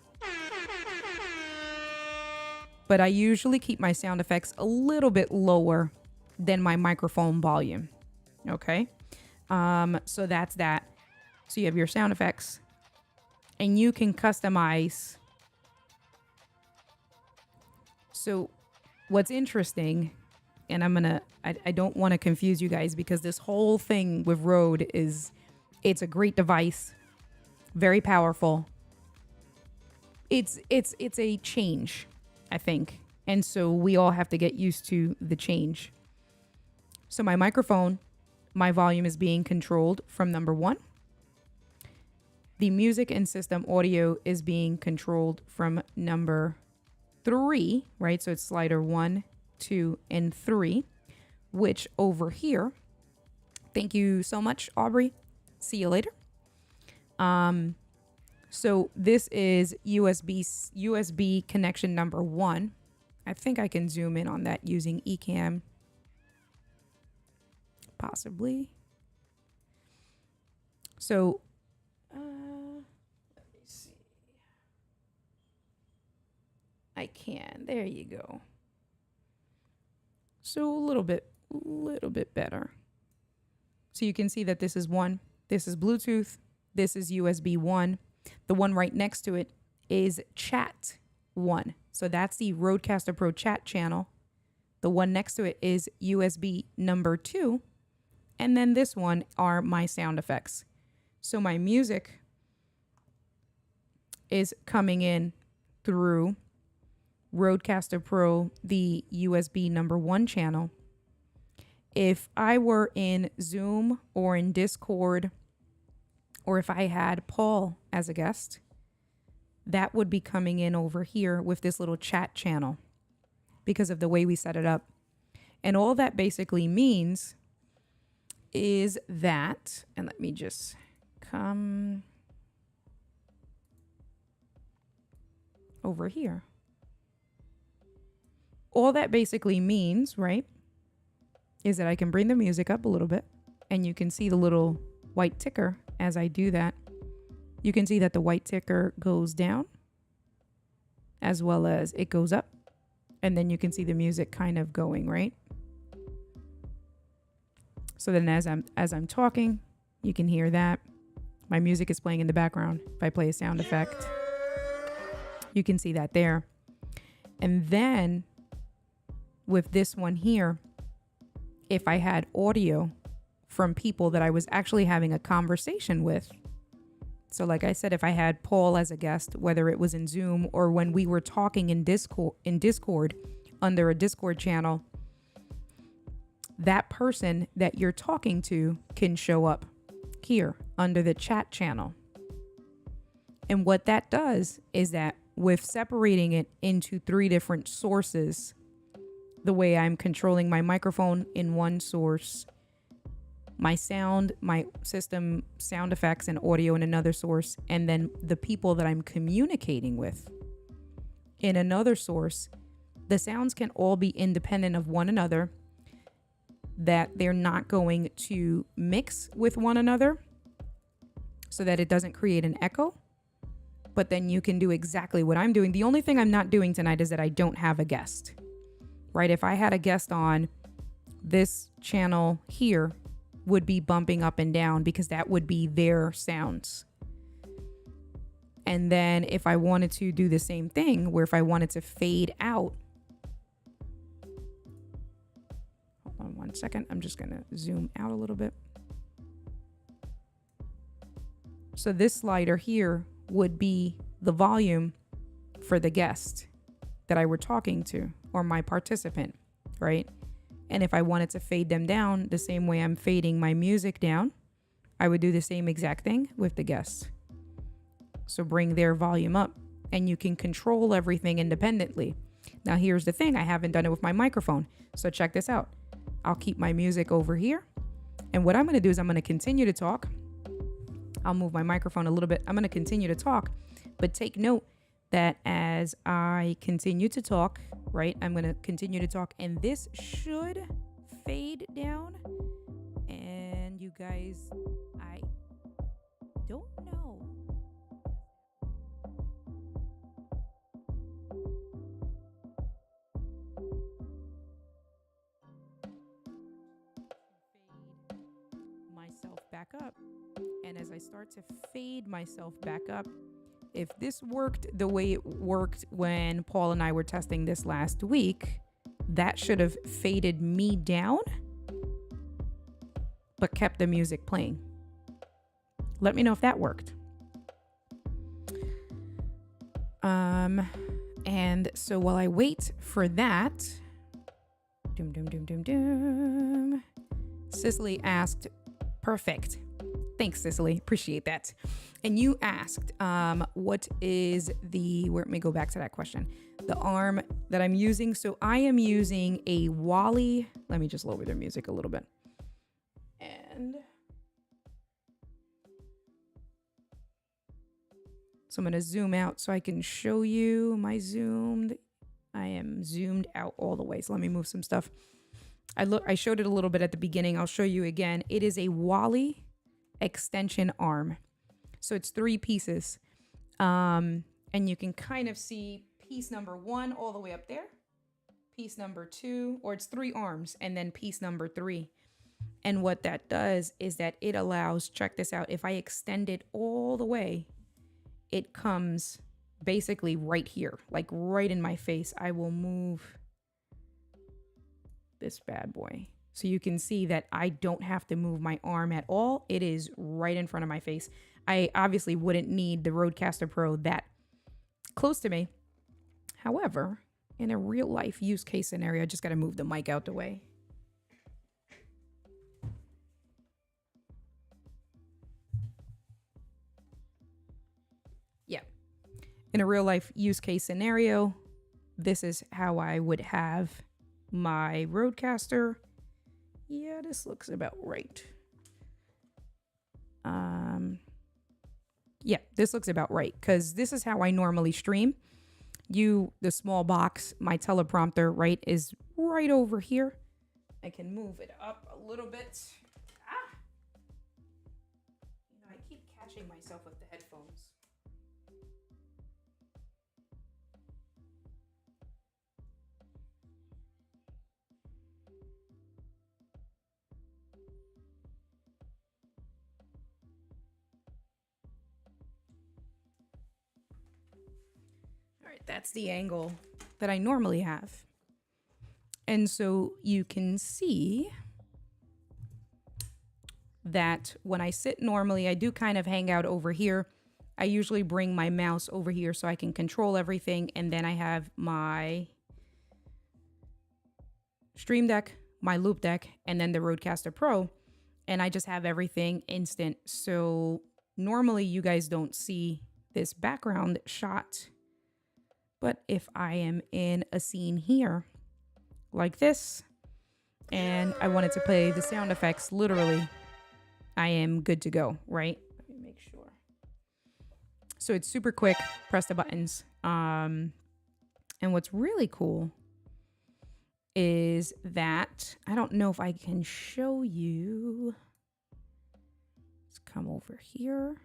But I usually keep my sound effects a little bit lower than my microphone volume. Okay. So that's that. So you have your sound effects and you can customize. So what's interesting, and I don't want to confuse you guys because this whole thing with Rode it's a great device, very powerful. It's a change, I think. And so we all have to get used to the change. So my microphone, my volume is being controlled from number 1. The music and system audio is being controlled from number 3, right? So it's slider 1, 2, and 3, which over here, thank you so much, Aubrey. See you later. So this is USB connection number 1. I think I can zoom in on that using Ecamm. Possibly. So, let me see. I can. There you go. So a little bit better. So you can see that this is 1. This is Bluetooth. This is USB 1. The one right next to it is Chat 1. So that's the Rodecaster Pro chat channel. The one next to it is USB number 2. And then this one are my sound effects. So my music is coming in through Rodecaster Pro, the USB number 1 channel. If I were in Zoom or in Discord, or if I had Paul as a guest, that would be coming in over here with this little chat channel because of the way we set it up. And all that basically means is that, and let me just come over here. All that basically means, right, is that I can bring the music up a little bit and you can see the little white ticker as I do that. You can see that the white ticker goes down as well as it goes up. And then you can see the music kind of going, right? So then as I'm talking, you can hear that. My music is playing in the background. If I play a sound effect, you can see that there. And then with this one here, if I had audio from people that I was actually having a conversation with. So like I said, if I had Paul as a guest, whether it was in Zoom or when we were talking in Discord under a Discord channel, that person that you're talking to can show up here under the chat channel. And what that does is that with separating it into 3 different sources, the way I'm controlling my microphone in one source, my sound, my system, sound effects and audio in another source, and then the people that I'm communicating with in another source, the sounds can all be independent of one another, that they're not going to mix with one another so that it doesn't create an echo. But then you can do exactly what I'm doing. The only thing I'm not doing tonight is that I don't have a guest, right? If I had a guest on, this channel here would be bumping up and down because that would be their sounds. And then if I wanted to do the same thing, where if I wanted to fade out, hold on one second, I'm just gonna zoom out a little bit. So this slider here would be the volume for the guest that I were talking to or my participant, right? And if I wanted to fade them down the same way I'm fading my music down, I would do the same exact thing with the guests. So bring their volume up and you can control everything independently. Now here's the thing, I haven't done it with my microphone. So check this out. I'll keep my music over here. And what I'm gonna do is I'm gonna continue to talk. I'll move my microphone a little bit. I'm gonna continue to talk, but take note that as I continue to talk, right, I'm gonna continue to talk and this should fade down. And you guys, up. And as I start to fade myself back up, if this worked the way it worked when Paul and I were testing this last week, that should have faded me down, but kept the music playing. Let me know if that worked. And so while I wait for that, Cicely asked, perfect. Thanks, Cicely. Appreciate that. And you asked, what is let me go back to that question. The arm that I'm using. So I am using a Wally. Let me just lower their music a little bit. And so I'm going to zoom out so I can show you my zoomed. I am zoomed out all the way. So let me move some stuff. I showed it a little bit at the beginning. I'll show you again. It is a Wally Extension Arm. So it's 3 pieces. And you can kind of see piece number 1 all the way up there. Piece number 2, or it's 3 arms, and then piece number 3. And what that does is that it allows, check this out, if I extend it all the way, it comes basically right here, like right in my face. I will move this bad boy so you can see that I don't have to move my arm at all. It is right in front of my face. I obviously wouldn't need the Rodecaster Pro that close to me. However, in a real life use case scenario, I just got to move the mic out the way. Yeah. In a real life use case scenario, this is how I would have my Rodecaster. Yeah, this looks about right. Yeah, this looks about right because this is how I normally stream. The small box, my teleprompter, right, is right over here. I can move it up a little bit. I keep catching myself with the headphones. That's the angle that I normally have. And so you can see that when I sit normally, I do kind of hang out over here. I usually bring my mouse over here so I can control everything. And then I have my Stream Deck, my Loop Deck, and then the Rodecaster Pro. And I just have everything instant. So normally you guys don't see this background shot. But if I am in a scene here, like this, and I wanted to play the sound effects, literally, I am good to go, right? Let me make sure. So it's super quick, press the buttons. And what's really cool is that, I don't know if I can show you. Let's come over here.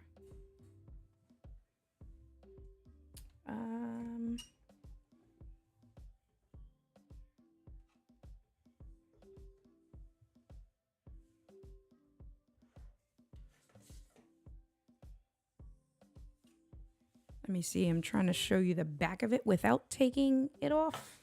Let me see. I'm trying to show you the back of it without taking it off.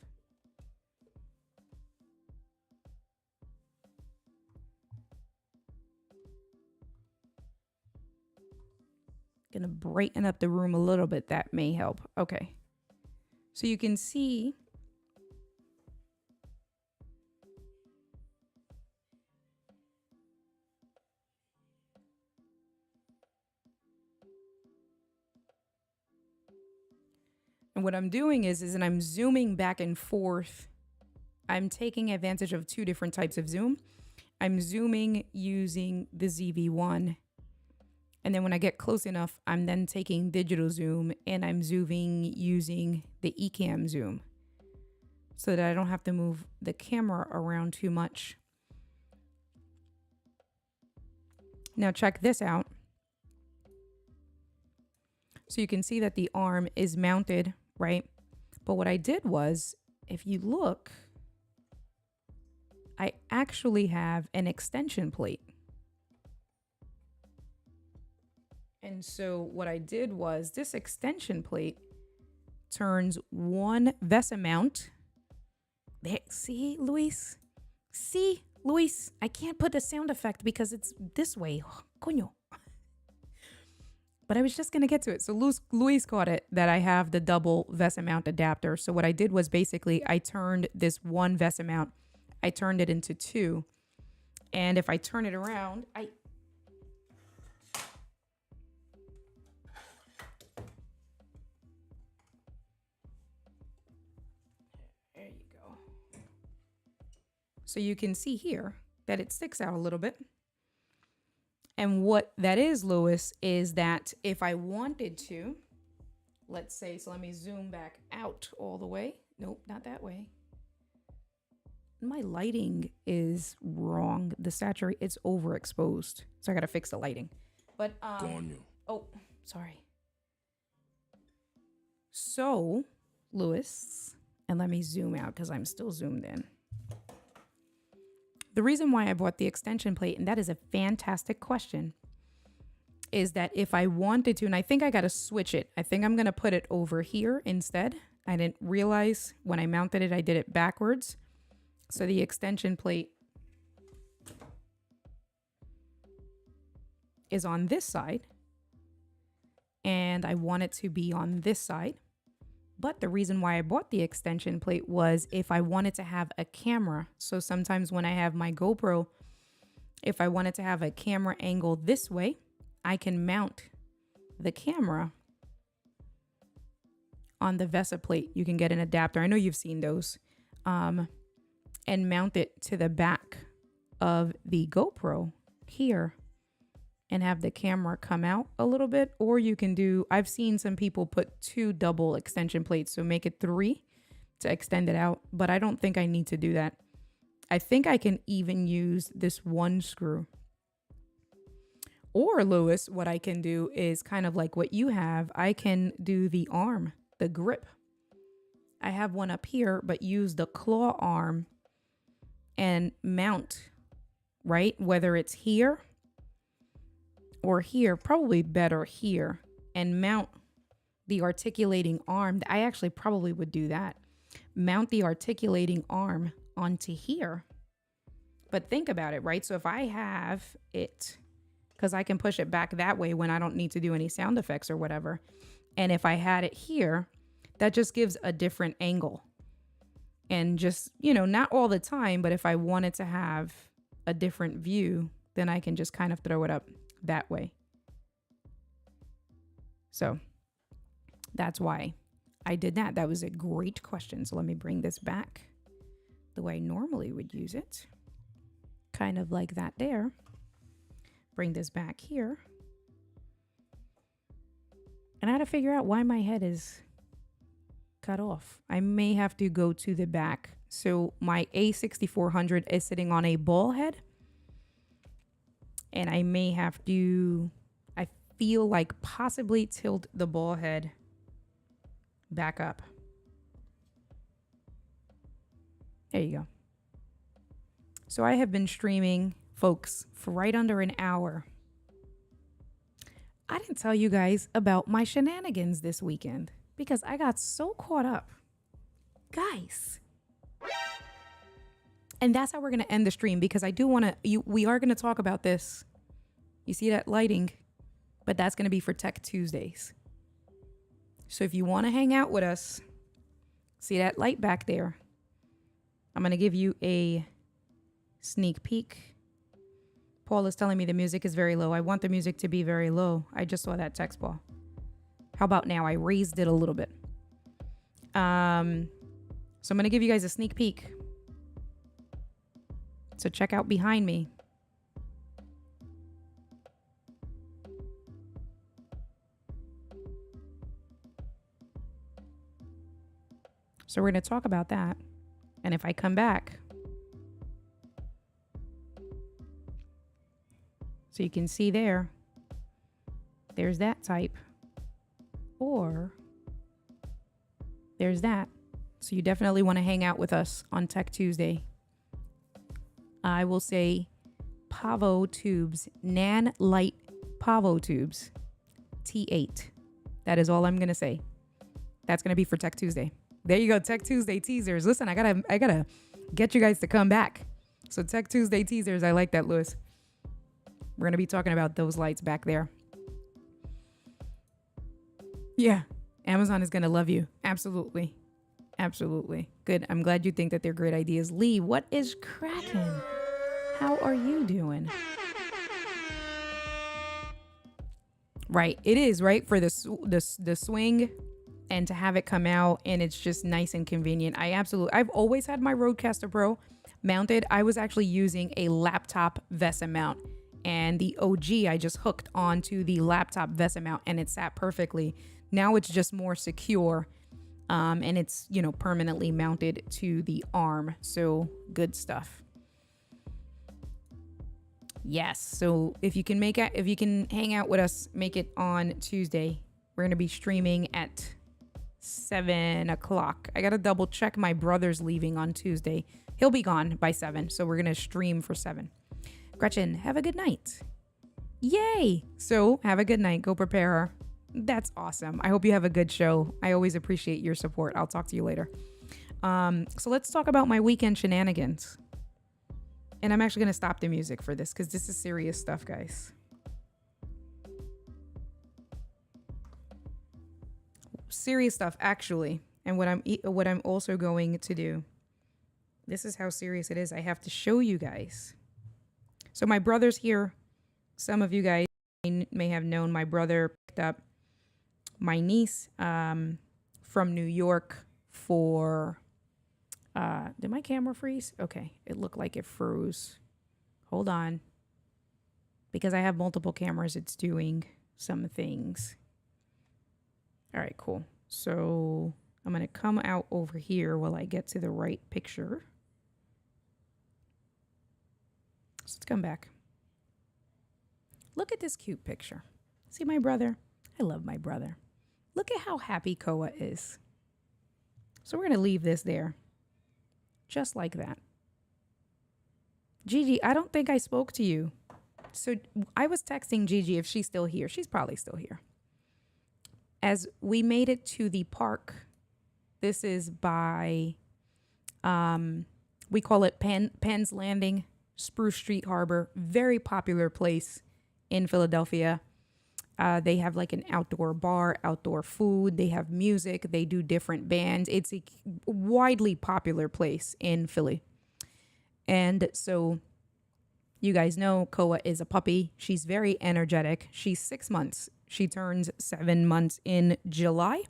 Gonna brighten up the room a little bit. That may help. Okay. So you can see and what I'm doing is I'm zooming back and forth. I'm taking advantage of 2 different types of zoom. I'm zooming using the ZV-1. And then when I get close enough, I'm then taking digital zoom and I'm zooming using the Ecamm zoom so that I don't have to move the camera around too much. Now check this out. So you can see that the arm is mounted, right? But what I did was, if you look, I actually have an extension plate. And so what I did was this extension plate turns one Vesa mount. There, see, Luis? See, Luis? I can't put a sound effect because it's this way. Coño. But I was just going to get to it. So Luis caught it that I have the double Vesa mount adapter. So what I did was basically I turned this one Vesa mount, I turned it into two. And if I turn it around, there you go. So you can see here that it sticks out a little bit. And what that is, Louis, is that if I wanted to, let's say, so let me zoom back out all the way. Nope, not that way. My lighting is wrong. The saturate, it's overexposed. So I got to fix the lighting. But, oh, sorry. So, Louis, and let me zoom out because I'm still zoomed in. The reason why I bought the extension plate, and that is a fantastic question, is that if I wanted to, and I think I got to switch it. I think I'm going to put it over here instead. I didn't realize when I mounted it, I did it backwards. So the extension plate is on this side, and I want it to be on this side. But the reason why I bought the extension plate was if I wanted to have a camera. So sometimes when I have my GoPro, if I wanted to have a camera angle this way, I can mount the camera on the Vesa plate. You can get an adapter. I know you've seen those. And mount it to the back of the GoPro here and have the camera come out a little bit. Or you can do, I've seen some people put 2 double extension plates, so make it 3 to extend it out, but I don't think I need to do that. I think I can even use this one screw. Or Louis, what I can do is kind of like what you have. I can do the arm, the grip. I have one up here, but use the claw arm and mount, right? Whether it's here or here, probably better here, and mount the articulating arm. I actually probably would do that. Mount the articulating arm onto here. But think about it, right? So if I have it, because I can push it back that way when I don't need to do any sound effects or whatever. And if I had it here, that just gives a different angle. And just, you know, not all the time, but if I wanted to have a different view, then I can just kind of throw it up that way. So that's why I did that. That was a great question. So let me bring this back the way I normally would use it. Kind of like that there. Bring this back here. And I had to figure out why my head is cut off. I may have to go to the back. So my A6400 is sitting on a ball head. And I may have to, I feel like possibly tilt the ball head back up. There you go. So I have been streaming, folks, for right under an hour. I didn't tell you guys about my shenanigans this weekend because I got so caught up. Guys. And that's how we're going to end the stream, because I do want to, we are going to talk about this. You see that lighting, but that's going to be for Tech Tuesdays. So if you want to hang out with us, see that light back there? I'm going to give you a sneak peek. Paul is telling me the music is very low. I want the music to be very low. I just saw that text, Paul. How about now? I raised it a little bit. So I'm going to give you guys a sneak peek. So check out behind me. So we're going to talk about that. And if I come back, so you can see there's that type, or there's that. So you definitely want to hang out with us on Tech Tuesday. I will say Pavo tubes, Nan Light Pavo tubes. T8. That is all I'm going to say. That's going to be for Tech Tuesday. There you go. Tech Tuesday teasers. Listen, I gotta get you guys to come back. So Tech Tuesday teasers. I like that, Lewis. We're going to be talking about those lights back there. Yeah. Amazon is going to love you. Absolutely. Absolutely. Good. I'm glad you think that they're great ideas. Lee, what is cracking? How are you doing? Right. It is, right? For the swing and to have it come out and it's just nice and convenient. I've always had my Rodecaster Pro mounted. I was actually using a laptop Vesa mount, and the OG I just hooked onto the laptop Vesa mount and it sat perfectly. Now it's just more secure. And it's, permanently mounted to the arm. So good stuff. Yes. So if you can hang out with us, make it on Tuesday. We're going to be streaming at 7 o'clock. I got to double check. My brother's leaving on Tuesday. He'll be gone by 7. So we're going to stream for 7. Gretchen, have a good night. Yay. So have a good night. Go prepare her. That's awesome. I hope you have a good show. I always appreciate your support. I'll talk to you later. So let's talk about my weekend shenanigans. And I'm actually going to stop the music for this because this is serious stuff, guys. Serious stuff, actually. And what I'm also going to do, this is how serious it is. I have to show you guys. So my brother's here. Some of you guys may have known my brother picked up my niece from New York for did my camera freeze? Okay, it looked like it froze. Hold on. Because I have multiple cameras, it's doing some things. All right, cool. So I'm going to come out over here while I get to the right picture. So let's come back. Look at this cute picture. See my brother? I love my brother. Look at how happy Koa is. So we're going to leave this there. Just like that. Gigi, I don't think I spoke to you. So I was texting Gigi if she's still here. She's probably still here. As we made it to the park, this is by, we call it Penn's Landing, Spruce Street Harbor. Very popular place in Philadelphia. They have like an outdoor bar, outdoor food. They have music. They do different bands. It's a widely popular place in Philly. And so you guys know Koa is a puppy. She's very energetic. She's 6 months. She turns 7 months in July.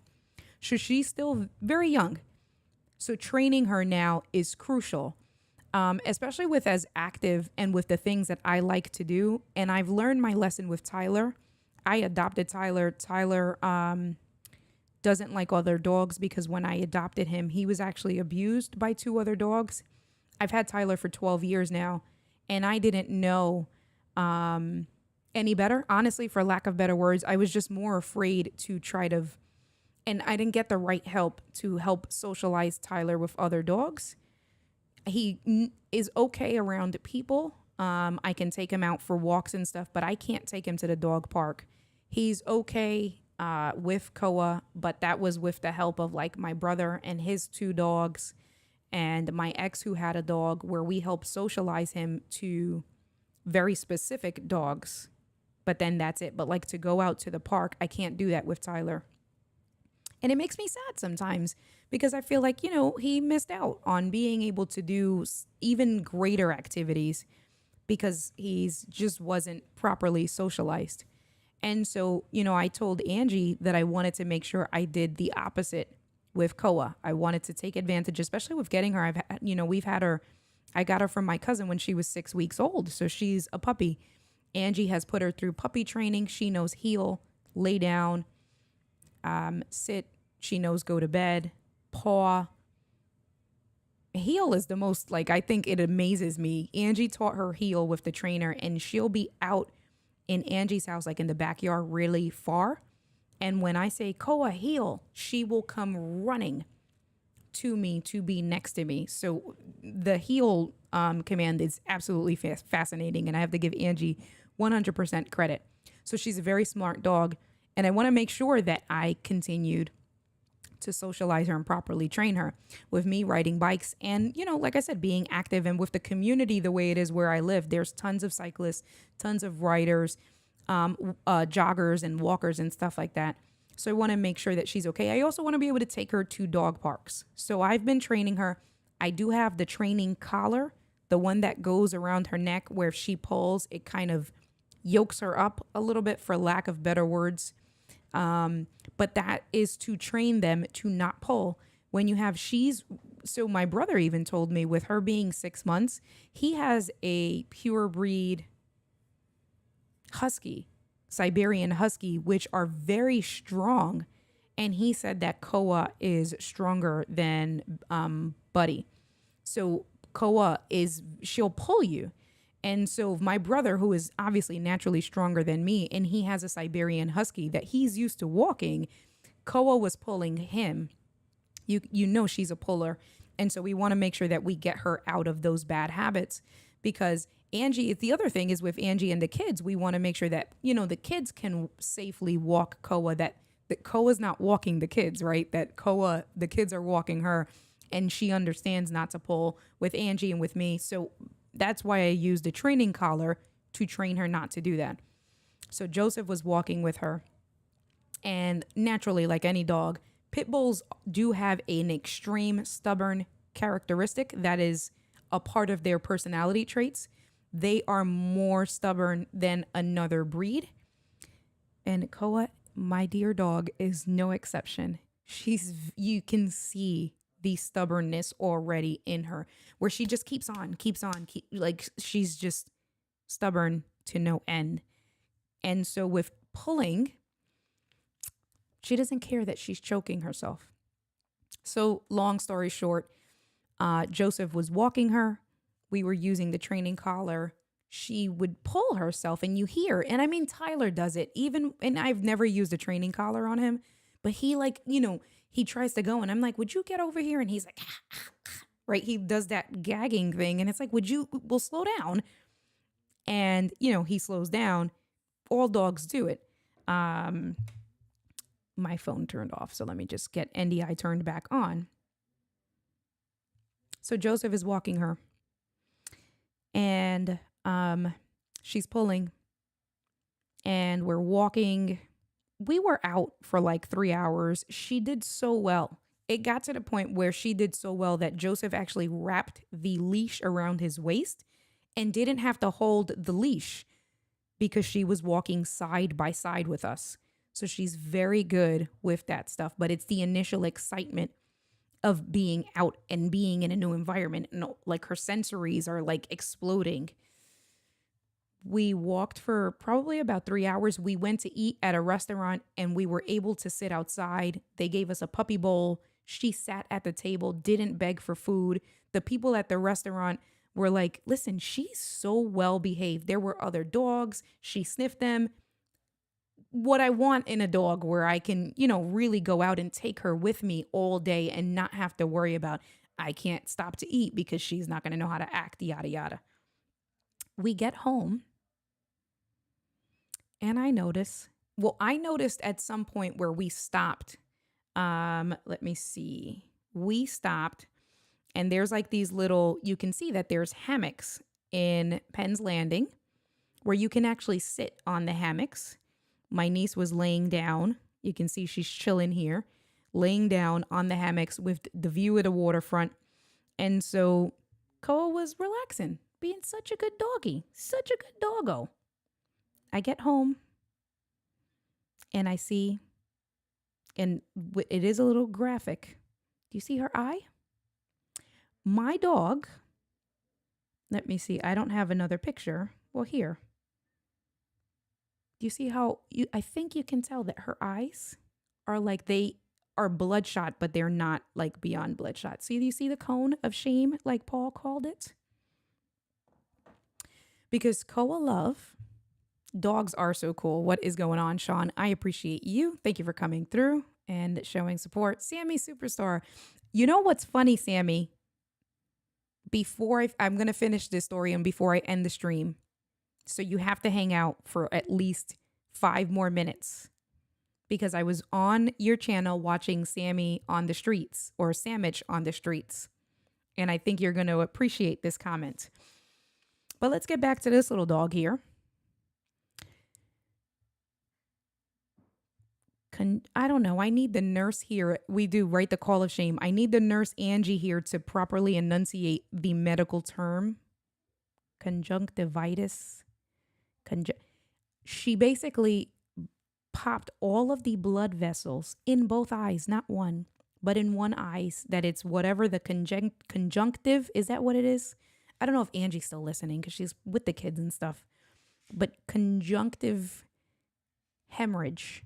So she's still very young. So training her now is crucial, especially with as active and with the things that I like to do. And I've learned my lesson with Tyler. I adopted Tyler. Tyler doesn't like other dogs because when I adopted him, he was actually abused by 2 other dogs. I've had Tyler for 12 years now, and I didn't know any better. Honestly, for lack of better words, I was just more afraid to try to, and I didn't get the right help to help socialize Tyler with other dogs. He is okay around people. I can take him out for walks and stuff, but I can't take him to the dog park. He's okay with Koa, but that was with the help of like my brother and his 2 dogs and my ex who had a dog, where we helped socialize him to very specific dogs. But then that's it. But like to go out to the park, I can't do that with Tyler. And it makes me sad sometimes because I feel like, he missed out on being able to do even greater activities because he's just wasn't properly socialized. And so, I told Angie that I wanted to make sure I did the opposite with Koa. I wanted to take advantage, especially with getting her. We've had her, I got her from my cousin when she was 6 weeks old. So she's a puppy. Angie has put her through puppy training. She knows heel, lay down, sit. She knows go to bed, paw. Heel is the most, I think it amazes me. Angie taught her heel with the trainer, and she'll be out in Angie's house, in the backyard really far. And when I say Koa heel, she will come running to me to be next to me. So the heel command is absolutely fascinating. And I have to give Angie 100% credit. So she's a very smart dog. And I want to make sure that I continued to socialize her and properly train her with me riding bikes and, like I said, being active, and with the community the way it is where I live, there's tons of cyclists, tons of riders, joggers and walkers and stuff like that. So I want to make sure that she's okay. I also want to be able to take her to dog parks. So I've been training her. I do have the training collar, the one that goes around her neck where if she pulls, it kind of yokes her up a little bit, for lack of better words. But that is to train them to not pull. When you have, so my brother even told me, with her being 6 months, he has a pure breed husky, Siberian husky, which are very strong. And he said that Koa is stronger than Buddy. So Koa she'll pull you. And so my brother, who is obviously naturally stronger than me, and he has a Siberian husky that he's used to walking, Koa was pulling him. You know she's a puller. And so we want to make sure that we get her out of those bad habits, because Angie, the other thing is with Angie and the kids, we want to make sure that, the kids can safely walk Koa, that Koa's not walking the kids, right? That the kids are walking her, and she understands not to pull with Angie and with me. So that's why I used a training collar to train her not to do that. So Joseph was walking with her, and naturally, like any dog, pit bulls do have an extreme stubborn characteristic that is a part of their personality traits. They are more stubborn than another breed. And Koa, my dear dog, is no exception. You can see the stubbornness already in her, where she just keeps on, like she's just stubborn to no end. And so with pulling, she doesn't care that she's choking herself. So long story short, Joseph was walking her. We were using the training collar. She would pull herself, and you hear, and I mean, Tyler does it and I've never used a training collar on him, but he he tries to go, and I'm like, would you get over here? And he's like, right. He does that gagging thing. And it's like, we'll slow down. And, he slows down. All dogs do it. My phone turned off. So let me just get NDI turned back on. So Joseph is walking her, and she's pulling, and we're walking. We were out for like 3 hours. She did so well. It got to the point where she did so well that Joseph actually wrapped the leash around his waist and didn't have to hold the leash because she was walking side by side with us. So she's very good with that stuff, but it's the initial excitement of being out and being in a new environment. And like her sensories are like exploding. We walked for probably about 3 hours. We went to eat at a restaurant, and we were able to sit outside. They gave us a puppy bowl. She sat at the table, didn't beg for food. The people at the restaurant were like, listen, she's so well behaved. There were other dogs. She sniffed them. What I want in a dog, where I can, really go out and take her with me all day and not have to worry about, I can't stop to eat because she's not going to know how to act, yada, yada. We get home. And I noticed at some point where we stopped. Let me see. We stopped, and there's like these little, you can see that there's hammocks in Penn's Landing where you can actually sit on the hammocks. My niece was laying down. You can see she's chilling here, laying down on the hammocks with the view of the waterfront. And so Koa was relaxing, being such a good doggy, such a good doggo. I get home, and I see, and it is a little graphic. Do you see her eye? My dog, let me see. I don't have another picture. Well, here. Do you see how I think you can tell that her eyes are like, they are bloodshot, but they're not like beyond bloodshot. See, do you see the cone of shame, like Paul called it? Because Koa love. Dogs are so cool. What is going on, Sean? I appreciate you. Thank you for coming through and showing support. Sammy Superstar. You know what's funny, Sammy? I'm going to finish this story and before I end the stream. So you have to hang out for at least 5 more minutes. because I was on your channel watching Sammy on the streets or Sandwich on the streets. And I think you're going to appreciate this comment. But let's get back to this little dog here. I don't know. I need the nurse here. We do write the call of shame. I need the nurse Angie here to properly enunciate the medical term. Conjunctivitis. She basically popped all of the blood vessels in both eyes, not one, but in one eye, that it's whatever the conjunctive, is that what it is? I don't know if Angie's still listening because she's with the kids and stuff, but conjunctive hemorrhage,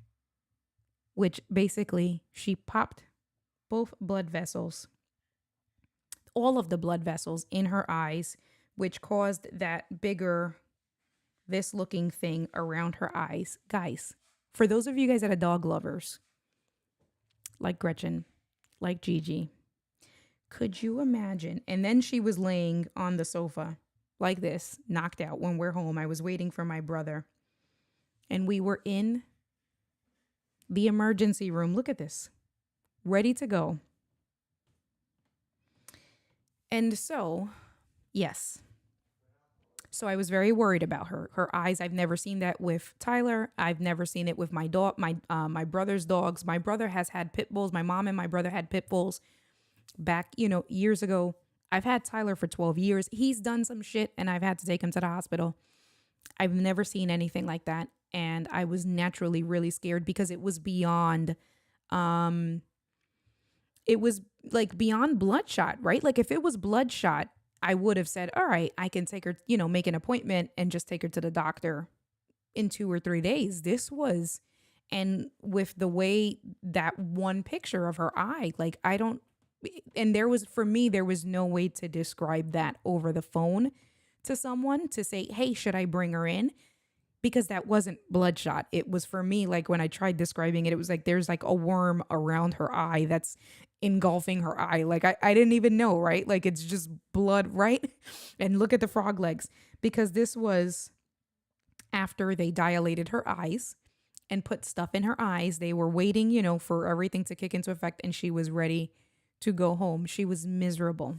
which basically she popped both blood vessels, all of the blood vessels in her eyes, which caused that bigger, this looking thing around her eyes. Guys, for those of you guys that are dog lovers, like Gretchen, like Gigi, could you imagine? And then she was laying on the sofa like this, knocked out when we're home. I was waiting for my brother. And we were in the emergency room. Look at this. Ready to go. And so, yes. So I was very worried about her. Her eyes, I've never seen that with Tyler. I've never seen it with my dog, my brother's dogs. My brother has had pit bulls. My mom and my brother had pit bulls back, years ago. I've had Tyler for 12 years. He's done some shit and I've had to take him to the hospital. I've never seen anything like that. And I was naturally really scared because it was beyond, it was like beyond bloodshot, right? Like if it was bloodshot, I would have said, all right, I can take her, make an appointment and just take her to the doctor in 2 or 3 days. This was, and with the way that one picture of her eye, like for me, there was no way to describe that over the phone to someone to say, hey, should I bring her in? Because that wasn't bloodshot. It was, for me, like when I tried describing it, it was like there's like a worm around her eye that's engulfing her eye. Like I didn't even know, right? Like it's just blood, right? And look at the frog legs, because this was after they dilated her eyes and put stuff in her eyes. They were waiting, for everything to kick into effect, and she was ready to go home. She was miserable.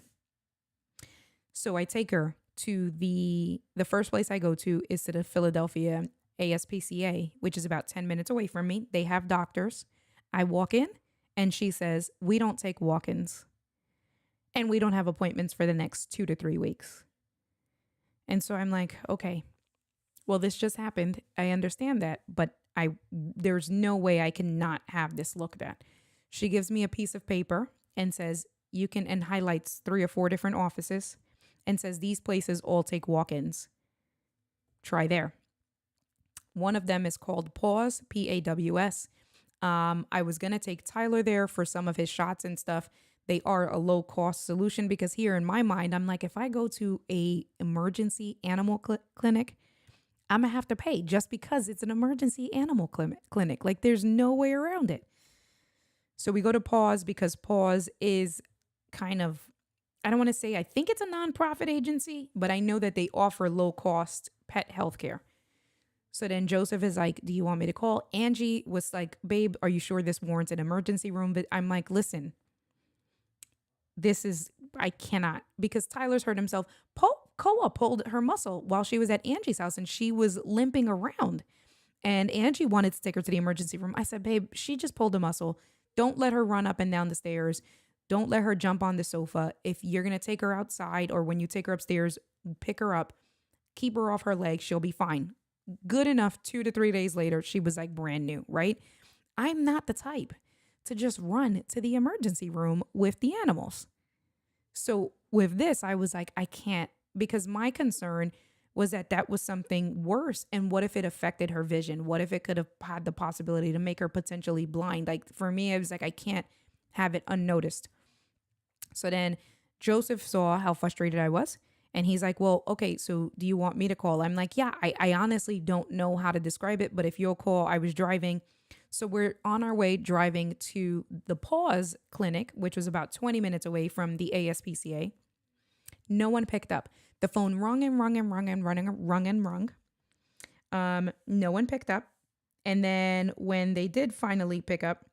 So I take her to the first place I go to is to the Philadelphia ASPCA, which is about 10 minutes away from me. They have doctors. I walk in and she says, we don't take walk-ins and we don't have appointments for the next 2 to 3 weeks. And so I'm like, okay, well, this just happened. I understand that, but there's no way I cannot have this looked at. She gives me a piece of paper and says, and highlights 3 or 4 different offices and says, these places all take walk-ins. Try there. One of them is called Pause, Paws. I was going to take Tyler there for some of his shots and stuff. They are a low cost solution because here in my mind, I'm like, if I go to a emergency animal clinic, I'm going to have to pay just because it's an emergency animal clinic. Like there's no way around it. So we go to Pause because Pause is kind of, I don't want to say, I think it's a nonprofit agency, but I know that they offer low cost pet healthcare. So then Joseph is like, do you want me to call? Angie was like, babe, are you sure this warrants an emergency room? But I'm like, listen, I cannot, because Tyler's hurt himself. Koa pulled her muscle while she was at Angie's house and she was limping around. And Angie wanted to take her to the emergency room. I said, babe, she just pulled a muscle. Don't let her run up and down the stairs. Don't let her jump on the sofa. If you're going to take her outside or when you take her upstairs, pick her up, keep her off her legs. She'll be fine. Good enough. 2 to 3 days later, she was like brand new, right? I'm not the type to just run to the emergency room with the animals. So with this, I was like, I can't, because my concern was that was something worse. And what if it affected her vision? What if it could have had the possibility to make her potentially blind? Like for me, I was like, I can't have it unnoticed. So then Joseph saw how frustrated I was. And he's like, well, okay, so do you want me to call? I'm like, yeah, I honestly don't know how to describe it, but if you'll call, I was driving. So we're on our way driving to the Pause clinic, which was about 20 minutes away from the ASPCA. No one picked up. The phone rung and rung and rung and rung and rung. No one picked up. And then when they did finally pick up,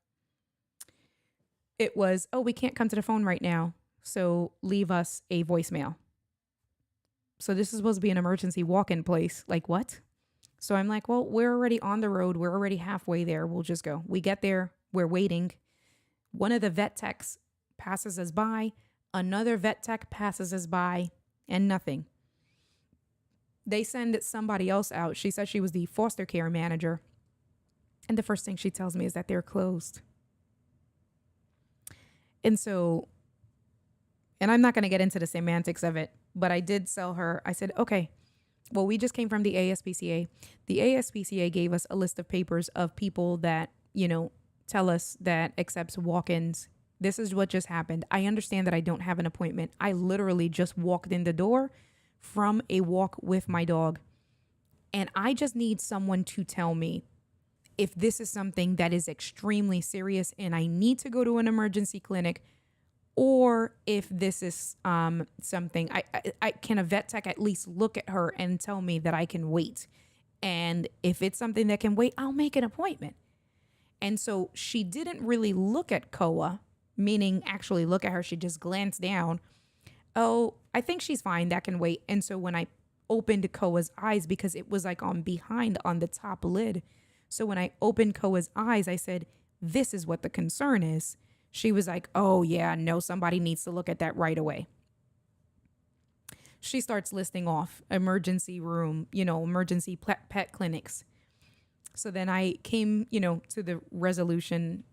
it was, oh, we can't come to the phone right now. So leave us a voicemail. So this is supposed to be an emergency walk-in place. Like, what? So I'm like, well, we're already on the road. We're already halfway there. We'll just go. We get there. We're waiting. One of the vet techs passes us by. Another vet tech passes us by, and nothing. They send somebody else out. She said she was the foster care manager. And the first thing she tells me is that they're closed. And so, and I'm not going to get into the semantics of it, but I did tell her, I said, okay, well, we just came from the ASPCA. The ASPCA gave us a list of papers of people that, tell us that accepts walk-ins. This is what just happened. I understand that I don't have an appointment. I literally just walked in the door from a walk with my dog. And I just need someone to tell me if this is something that is extremely serious and I need to go to an emergency clinic, or if this is something, I can a vet tech at least look at her and tell me that I can wait. And if it's something that can wait, I'll make an appointment. And so she didn't really look at Koa, meaning actually look at her. She just glanced down. Oh, I think she's fine. That can wait. And so when I opened Koa's eyes, because it was like on the top lid. So when I opened Koa's eyes, I said, this is what the concern is. She was like, oh yeah, no, somebody needs to look at that right away. She starts listing off emergency room, emergency pet clinics. So then I came, to the resolution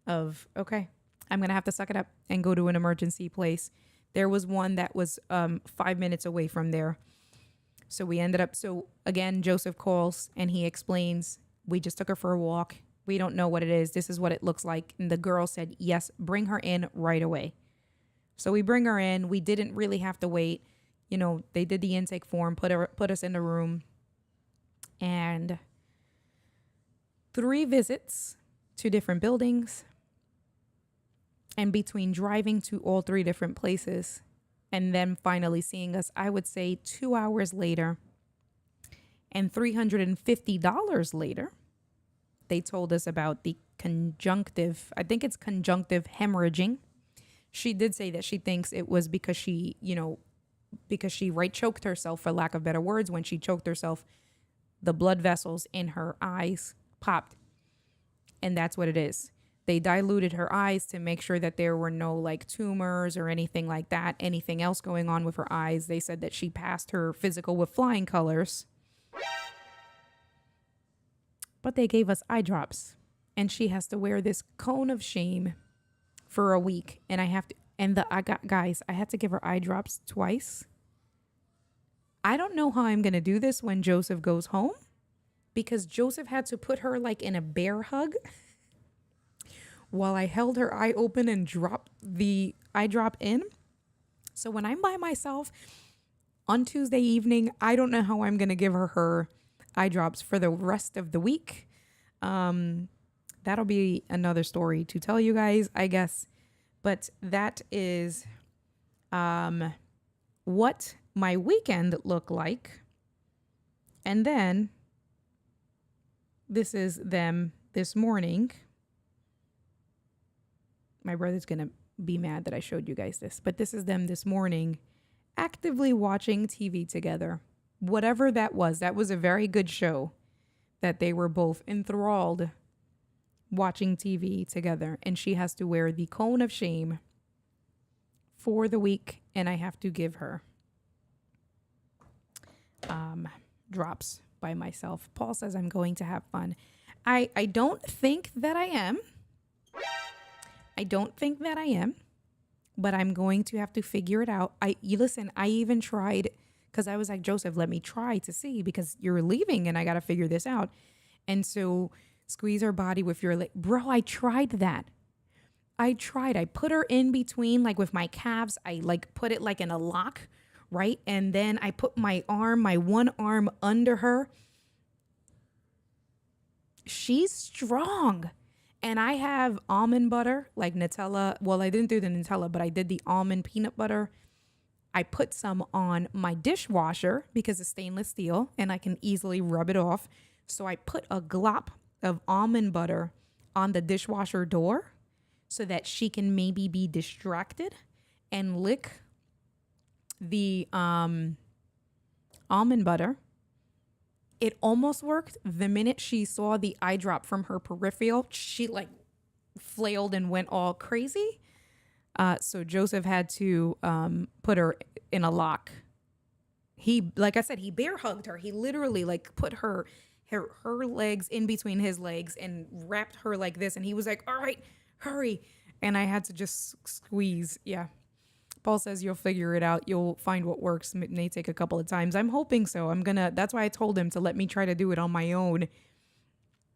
of, okay, I'm going to have to suck it up and go to an emergency place. There was one that was 5 minutes away from there. So we ended up, so again, Joseph calls and he explains, we just took her for a walk. We don't know what it is. This is what it looks like. And the girl said, yes, bring her in right away. So we bring her in. We didn't really have to wait. They did the intake form, put us in the room. And 3 visits to different buildings. And between driving to all 3 different places and then finally seeing us, I would say 2 hours later and $350 later, they told us about the conjunctive, I think it's conjunctive hemorrhaging. She did say that she thinks it was because she choked herself, for lack of better words. When she choked herself, the blood vessels in her eyes popped. And that's what it is. They diluted her eyes to make sure that there were no tumors or anything like that, anything else going on with her eyes. They said that she passed her physical with flying colors. But they gave us eye drops, and she has to wear this cone of shame for a week. And I had to give her eye drops twice. I don't know how I'm going to do this when Joseph goes home, because Joseph had to put her in a bear hug while I held her eye open and dropped the eye drop in. So when I'm by myself on Tuesday evening, I don't know how I'm going to give her eye drops for the rest of the week. That'll be another story to tell you guys, I guess. But that is what my weekend looked like. And then this is them this morning. My brother's going to be mad that I showed you guys this, but this is them this morning actively watching TV together. Whatever that was a very good show that they were both enthralled watching TV together. And she has to wear the cone of shame for the week, and I have to give her drops by myself. Paul says I'm going to have fun. I don't think that I am. I don't think that I am, but I'm going to have to figure it out. I even tried, because I was like, Joseph, let me try to see, because you're leaving and I got to figure this out. And so squeeze her body with your leg. Bro, I tried that. I put her in between, with my calves. I put it in a lock, right? And then I put my one arm under her. She's strong. And I have almond butter, like Nutella. Well, I didn't do the Nutella, but I did the almond peanut butter. I put some on my dishwasher because it's stainless steel and I can easily rub it off. So I put a glop of almond butter on the dishwasher door so that she can maybe be distracted and lick the almond butter. It almost worked. The minute she saw the eye drop from her peripheral, she like flailed and went all crazy. So Joseph had to put her in a lock. He, like I said, he bear hugged her. He literally like put her legs in between his legs and wrapped her like this. And he was like, all right, hurry. And I had to just squeeze. Yeah. Paul says you'll figure it out. You'll find what works. It may take a couple of times. I'm hoping so. That's why I told him to let me try to do it on my own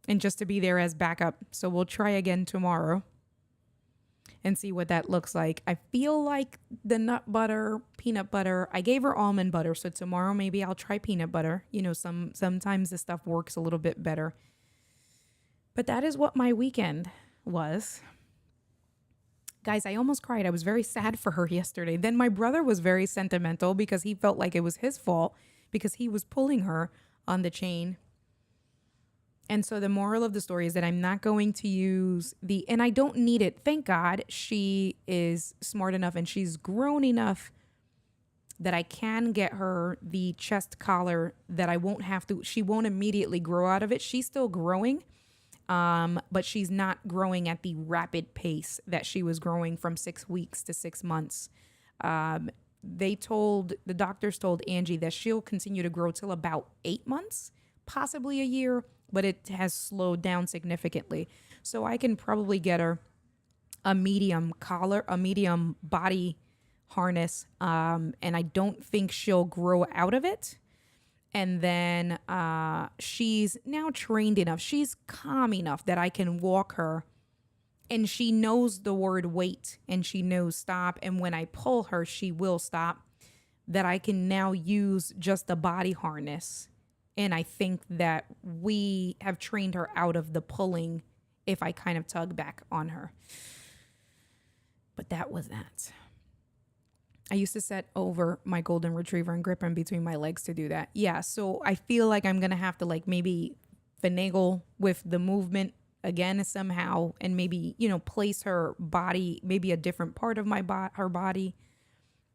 and just to be there as backup. So we'll try again tomorrow and see what that looks like. I feel like the nut butter, peanut butter, I gave her almond butter. So tomorrow maybe I'll try peanut butter. You know, sometimes this stuff works a little bit better. But that is what my weekend was. Guys, I almost cried. I was very sad for her yesterday. Then my brother was very sentimental because he felt like it was his fault because he was pulling her on the chain. And so the moral of the story is that I'm not going to use and I don't need it. Thank God she is smart enough and she's grown enough that I can get her the chest collar that she won't immediately grow out of it. She's still growing. But she's not growing at the rapid pace that she was growing from 6 weeks to 6 months. The doctors told Angie that she'll continue to grow till about 8 months, possibly a year, but it has slowed down significantly. So I can probably get her a medium collar, a medium body harness. And I don't think she'll grow out of it. And then she's now trained enough. She's calm enough that I can walk her. And she knows the word wait. And she knows stop. And when I pull her, she will stop. That I can now use just the body harness. And I think that we have trained her out of the pulling if I kind of tug back on her. But that was that. I used to set over my golden retriever and grip him between my legs to do that. Yeah, so I feel like I'm going to have to like maybe finagle with the movement again somehow and maybe, place her body, maybe a different part of her body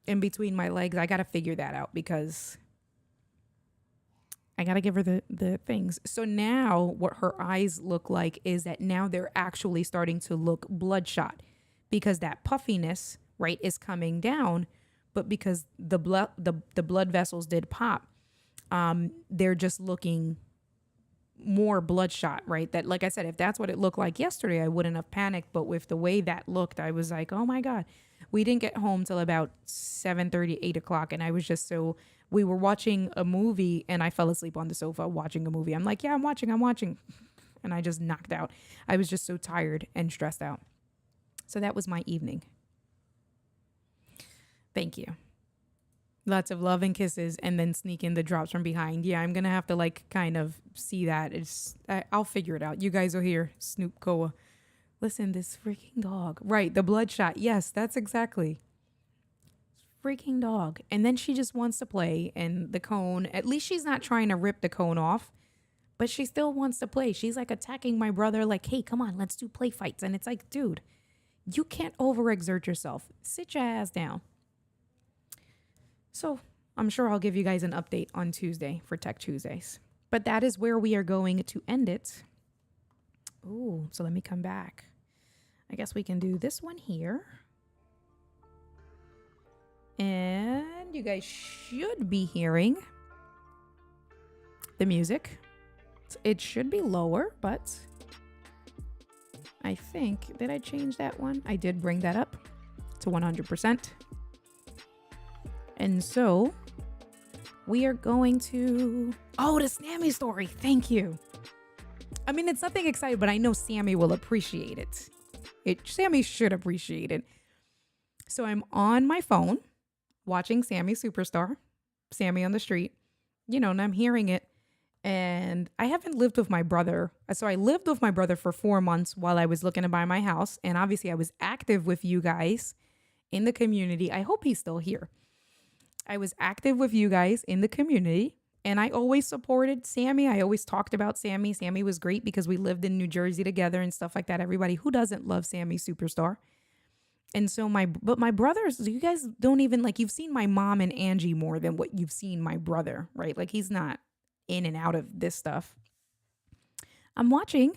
in between my legs. I got to figure that out because I got to give her the things. So now what her eyes look like is that now they're actually starting to look bloodshot because that puffiness, right, is coming down. But because the blood vessels did pop, they're just looking more bloodshot, right? That, like I said, if that's what it looked like yesterday, I wouldn't have panicked. But with the way that looked, I was like, oh my God. We didn't get home till about 7:30, 8 o'clock. And I was just we were watching a movie and I fell asleep on the sofa watching a movie. I'm like, yeah, I'm watching. And I just knocked out. I was just so tired and stressed out. So that was my evening. Thank you. Lots of love and kisses and then sneak in the drops from behind. Yeah, I'm going to have to kind of see that. I'll figure it out. You guys will hear Snoop Koa. Listen, this freaking dog. Right, the bloodshot. Yes, that's exactly. Freaking dog. And then she just wants to play and the cone. At least she's not trying to rip the cone off, but she still wants to play. She's like attacking my brother like, hey, come on, let's do play fights. And it's like, dude, you can't overexert yourself. Sit your ass down. So I'm sure I'll give you guys an update on Tuesday for Tech Tuesdays. But that is where we are going to end it. Ooh, so let me come back. I guess we can do this one here. And you guys should be hearing the music. It should be lower, but I think, did I change that one? I did bring that up to 100%. And so we are going to, the Sammy story. Thank you. I mean, it's nothing exciting, but I know Sammy will appreciate it. Sammy should appreciate it. So I'm on my phone watching Sammy Superstar, Sammy on the street, and I'm hearing it. And I haven't lived with my brother. So I lived with my brother for 4 months while I was looking to buy my house. And obviously I was active with you guys in the community. I hope he's still here. I was active with you guys in the community And I always supported Sammy. I always talked about Sammy. Sammy was great because we lived in New Jersey together and stuff like that. Everybody who doesn't love Sammy Superstar. And so my brothers, you guys don't even like, you've seen my mom and Angie more than what you've seen my brother, right? Like he's not in and out of this stuff. I'm watching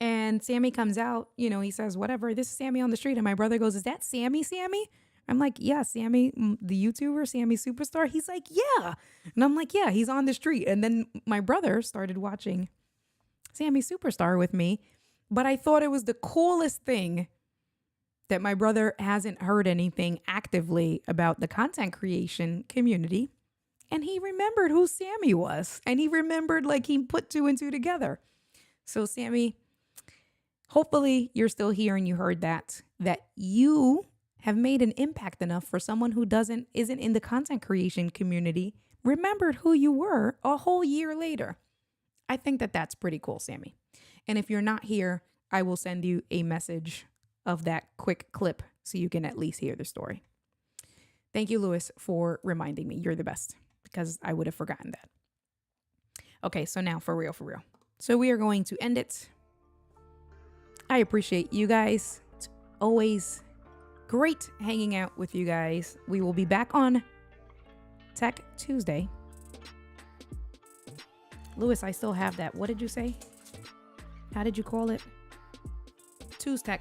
and Sammy comes out, you know, he says, whatever, this is Sammy on the street. And my brother goes, is that Sammy? I'm like, yeah, Sammy, the YouTuber, Sammy Superstar. He's like, yeah. And I'm like, yeah, he's on the street. And then my brother started watching Sammy Superstar with me. But I thought it was the coolest thing that my brother hasn't heard anything actively about the content creation community. And he remembered who Sammy was. And he remembered, like, he put 2 and 2 together. So Sammy, hopefully you're still here and you heard that you have made an impact enough for someone who isn't in the content creation community, remembered who you were a whole year later. I think that that's pretty cool, Sammy. And if you're not here, I will send you a message of that quick clip so you can at least hear the story. Thank you, Lewis, for reminding me. You're the best, because I would have forgotten that. Okay, so now for real. So we are going to end it. I appreciate you guys. It's always great hanging out with you guys. We will be back on Tech Tuesday. Lewis, I still have that. What did you say? How did you call it? Tuesday.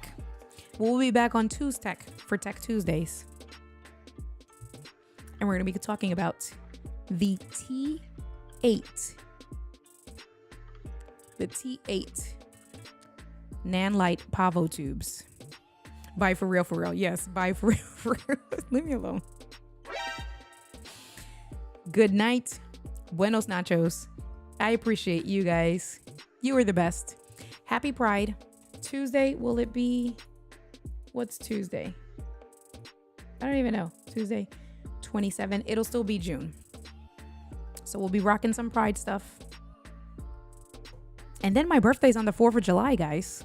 We'll be back on Tuesday for Tech Tuesdays. And we're going to be talking about the T8. The T8 Nanlite Pavo tubes. Bye for real. Yes, bye for real. Leave me alone. Good night. Buenos nachos. I appreciate you guys. You are the best. Happy Pride. Tuesday, will it be... What's Tuesday? I don't even know. Tuesday, 27. It'll still be June. So we'll be rocking some Pride stuff. And then my birthday's on the 4th of July, guys.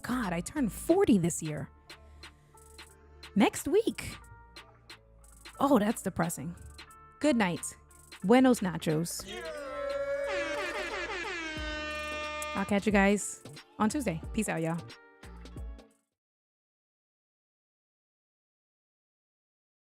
God, I turned 40 this year. Next week. Oh, that's depressing. Good night. Buenos nachos. I'll catch you guys on Tuesday. Peace out, y'all.